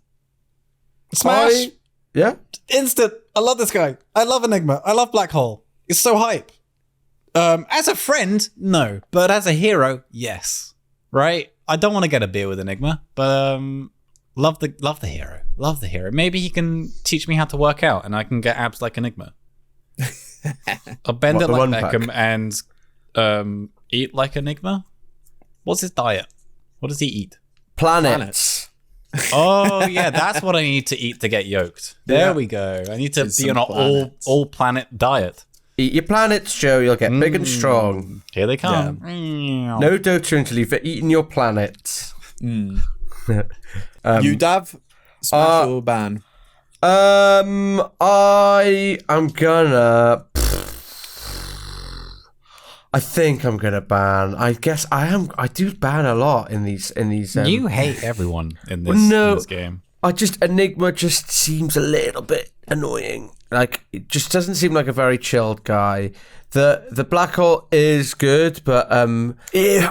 S1: Smash.
S2: Yeah.
S1: Instant. I love this guy. I love Enigma. I love Black Hole. It's so hype. As a friend, no. But as a hero, yes. Right? I don't want to get a beer with Enigma, but love the hero. Love the hero. Maybe he can teach me how to work out and I can get abs like Enigma. I'll bend
S2: What,
S1: it
S2: the
S1: like
S2: one pack?
S1: Beckham and eat like Enigma. What's his diet? What does he eat?
S2: Planets.
S1: Oh yeah, that's what I need to eat to get yoked. There
S3: Yeah.
S1: we go. I need to
S3: Eat
S1: be on
S3: some
S1: an
S3: planets.
S1: all planet diet.
S2: Eat your planets, Joe. You'll get big and strong.
S1: Here they come.
S2: No Dota until you've eaten your planets.
S3: You, Dav? Smash or ban?
S2: I am gonna. I think I'm gonna ban. I guess I am. I do ban a lot in these.
S1: You hate everyone in
S2: Well, no.
S1: this game.
S2: Enigma just seems a little bit annoying. Like, it just doesn't seem like a very chilled guy. The black hole is good, but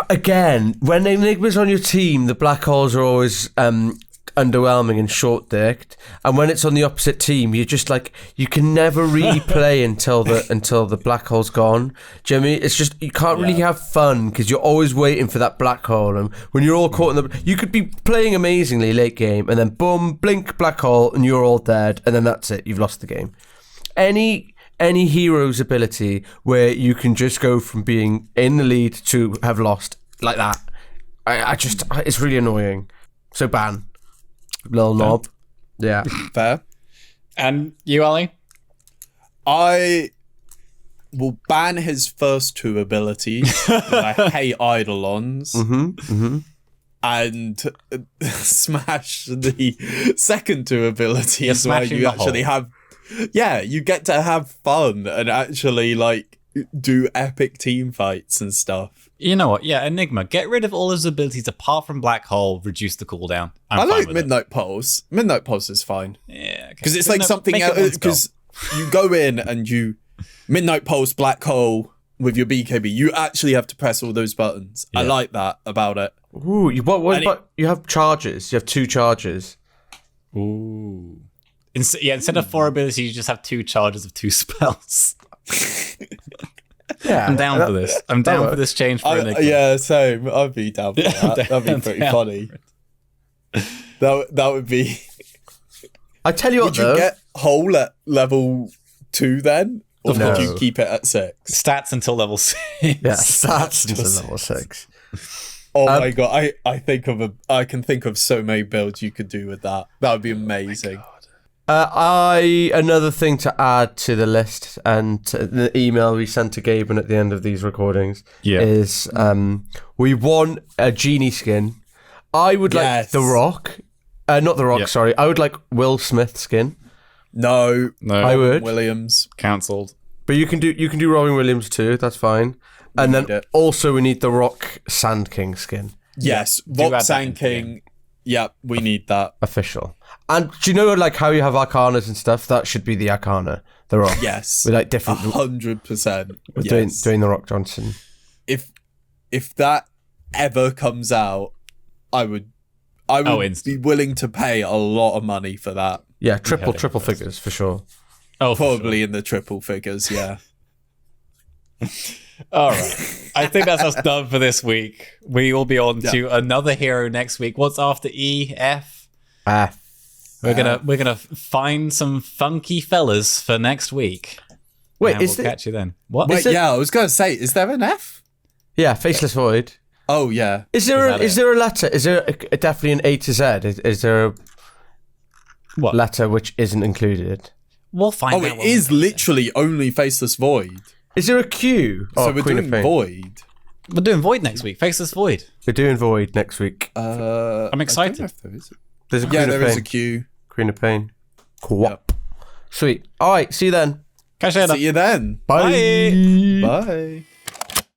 S2: again, when Enigma's on your team, the black holes are always underwhelming and short-dicked. And when it's on the opposite team, you're just like, you can never really play until the black hole's gone. Do you know what I mean? It's just, you can't really have fun because you're always waiting for that black hole. And when you're all caught in you could be playing amazingly late game and then boom, blink black hole and you're all dead. And then that's it. You've lost the game. Any hero's ability where you can just go from being in the lead to have lost like that, it's really annoying. So ban. Little knob. Yeah.
S3: Fair.
S1: And you, Ali?
S3: I will ban his first two abilities. 'Cause I hate Eidolons. And smash the second two abilities where you actually have... Yeah, you get to have fun and actually, like, do epic team fights and stuff.
S1: You know what? Yeah, Enigma. Get rid of all his abilities apart from Black Hole. Reduce the cooldown.
S3: I like Midnight Pulse. Midnight Pulse is fine.
S1: Yeah,
S3: because it's like something else. Because you go in and you Midnight Pulse, Black Hole with your BKB. You actually have to press all those buttons. Yeah. I like that about it.
S2: Ooh, you have charges. You have 2 charges.
S1: Ooh. Instead of 4 abilities, you just have 2 charges of 2 spells.
S2: Yeah,
S1: I'm down for this. I'm down for this change for Enigma.
S3: Yeah, same. I'd be down for that. That'd be pretty funny. That would be...
S2: I tell you what,
S3: would you get Hole at level 2 then? Or would you keep it at 6?
S1: Stats until level 6.
S2: Yeah, stats until level 6.
S3: Oh my god, I can think of so many builds you could do with that. That would be amazing.
S2: Another thing to add to the list and to the email we sent to Gaben at the end of these recordings is we want a genie skin. I would like The Rock. Not The Rock, sorry. I would like Will Smith skin.
S3: No,
S2: I would.
S3: Williams.
S1: Cancelled.
S2: But you can do Robin Williams too, that's fine. And then also we need The Rock Sand King skin.
S3: Yes, Rock Sand King. Yeah, we need that.
S2: Official. And do you know like how you have Arcanas and stuff? That should be the Arcana. The Rock.
S3: Yes.
S2: With like different
S3: 100%.
S2: With Dwayne The Rock Johnson.
S3: If that ever comes out, I would be willing to pay a lot of money for that.
S2: Yeah, triple figures for sure.
S1: Oh,
S3: probably in the triple figures, yeah.
S1: All right. I think that's us done for this week. We will be on to another hero next week. What's after E? F?
S2: F.
S1: We're gonna find some funky fellas for next week.
S2: Wait,
S1: we'll catch you then. What?
S3: Wait, I was gonna say, is there an F?
S2: Yeah, Faceless Void.
S3: Oh yeah.
S2: Is there a letter? Is there definitely an A to Z? Is there a letter which isn't included?
S1: We'll find out.
S3: Oh, it is literally only Faceless Void.
S2: Is there a Q?
S3: So we're doing Void.
S1: We're doing Void next week. Faceless Void.
S2: We're doing Void next week.
S1: I'm excited.
S2: There's a Queen of Pain.
S3: There is a Q.
S2: Queen of Pain. Yep. Sweet. All right. See you then.
S1: Catch you later.
S3: See you then.
S2: Bye.
S3: Bye.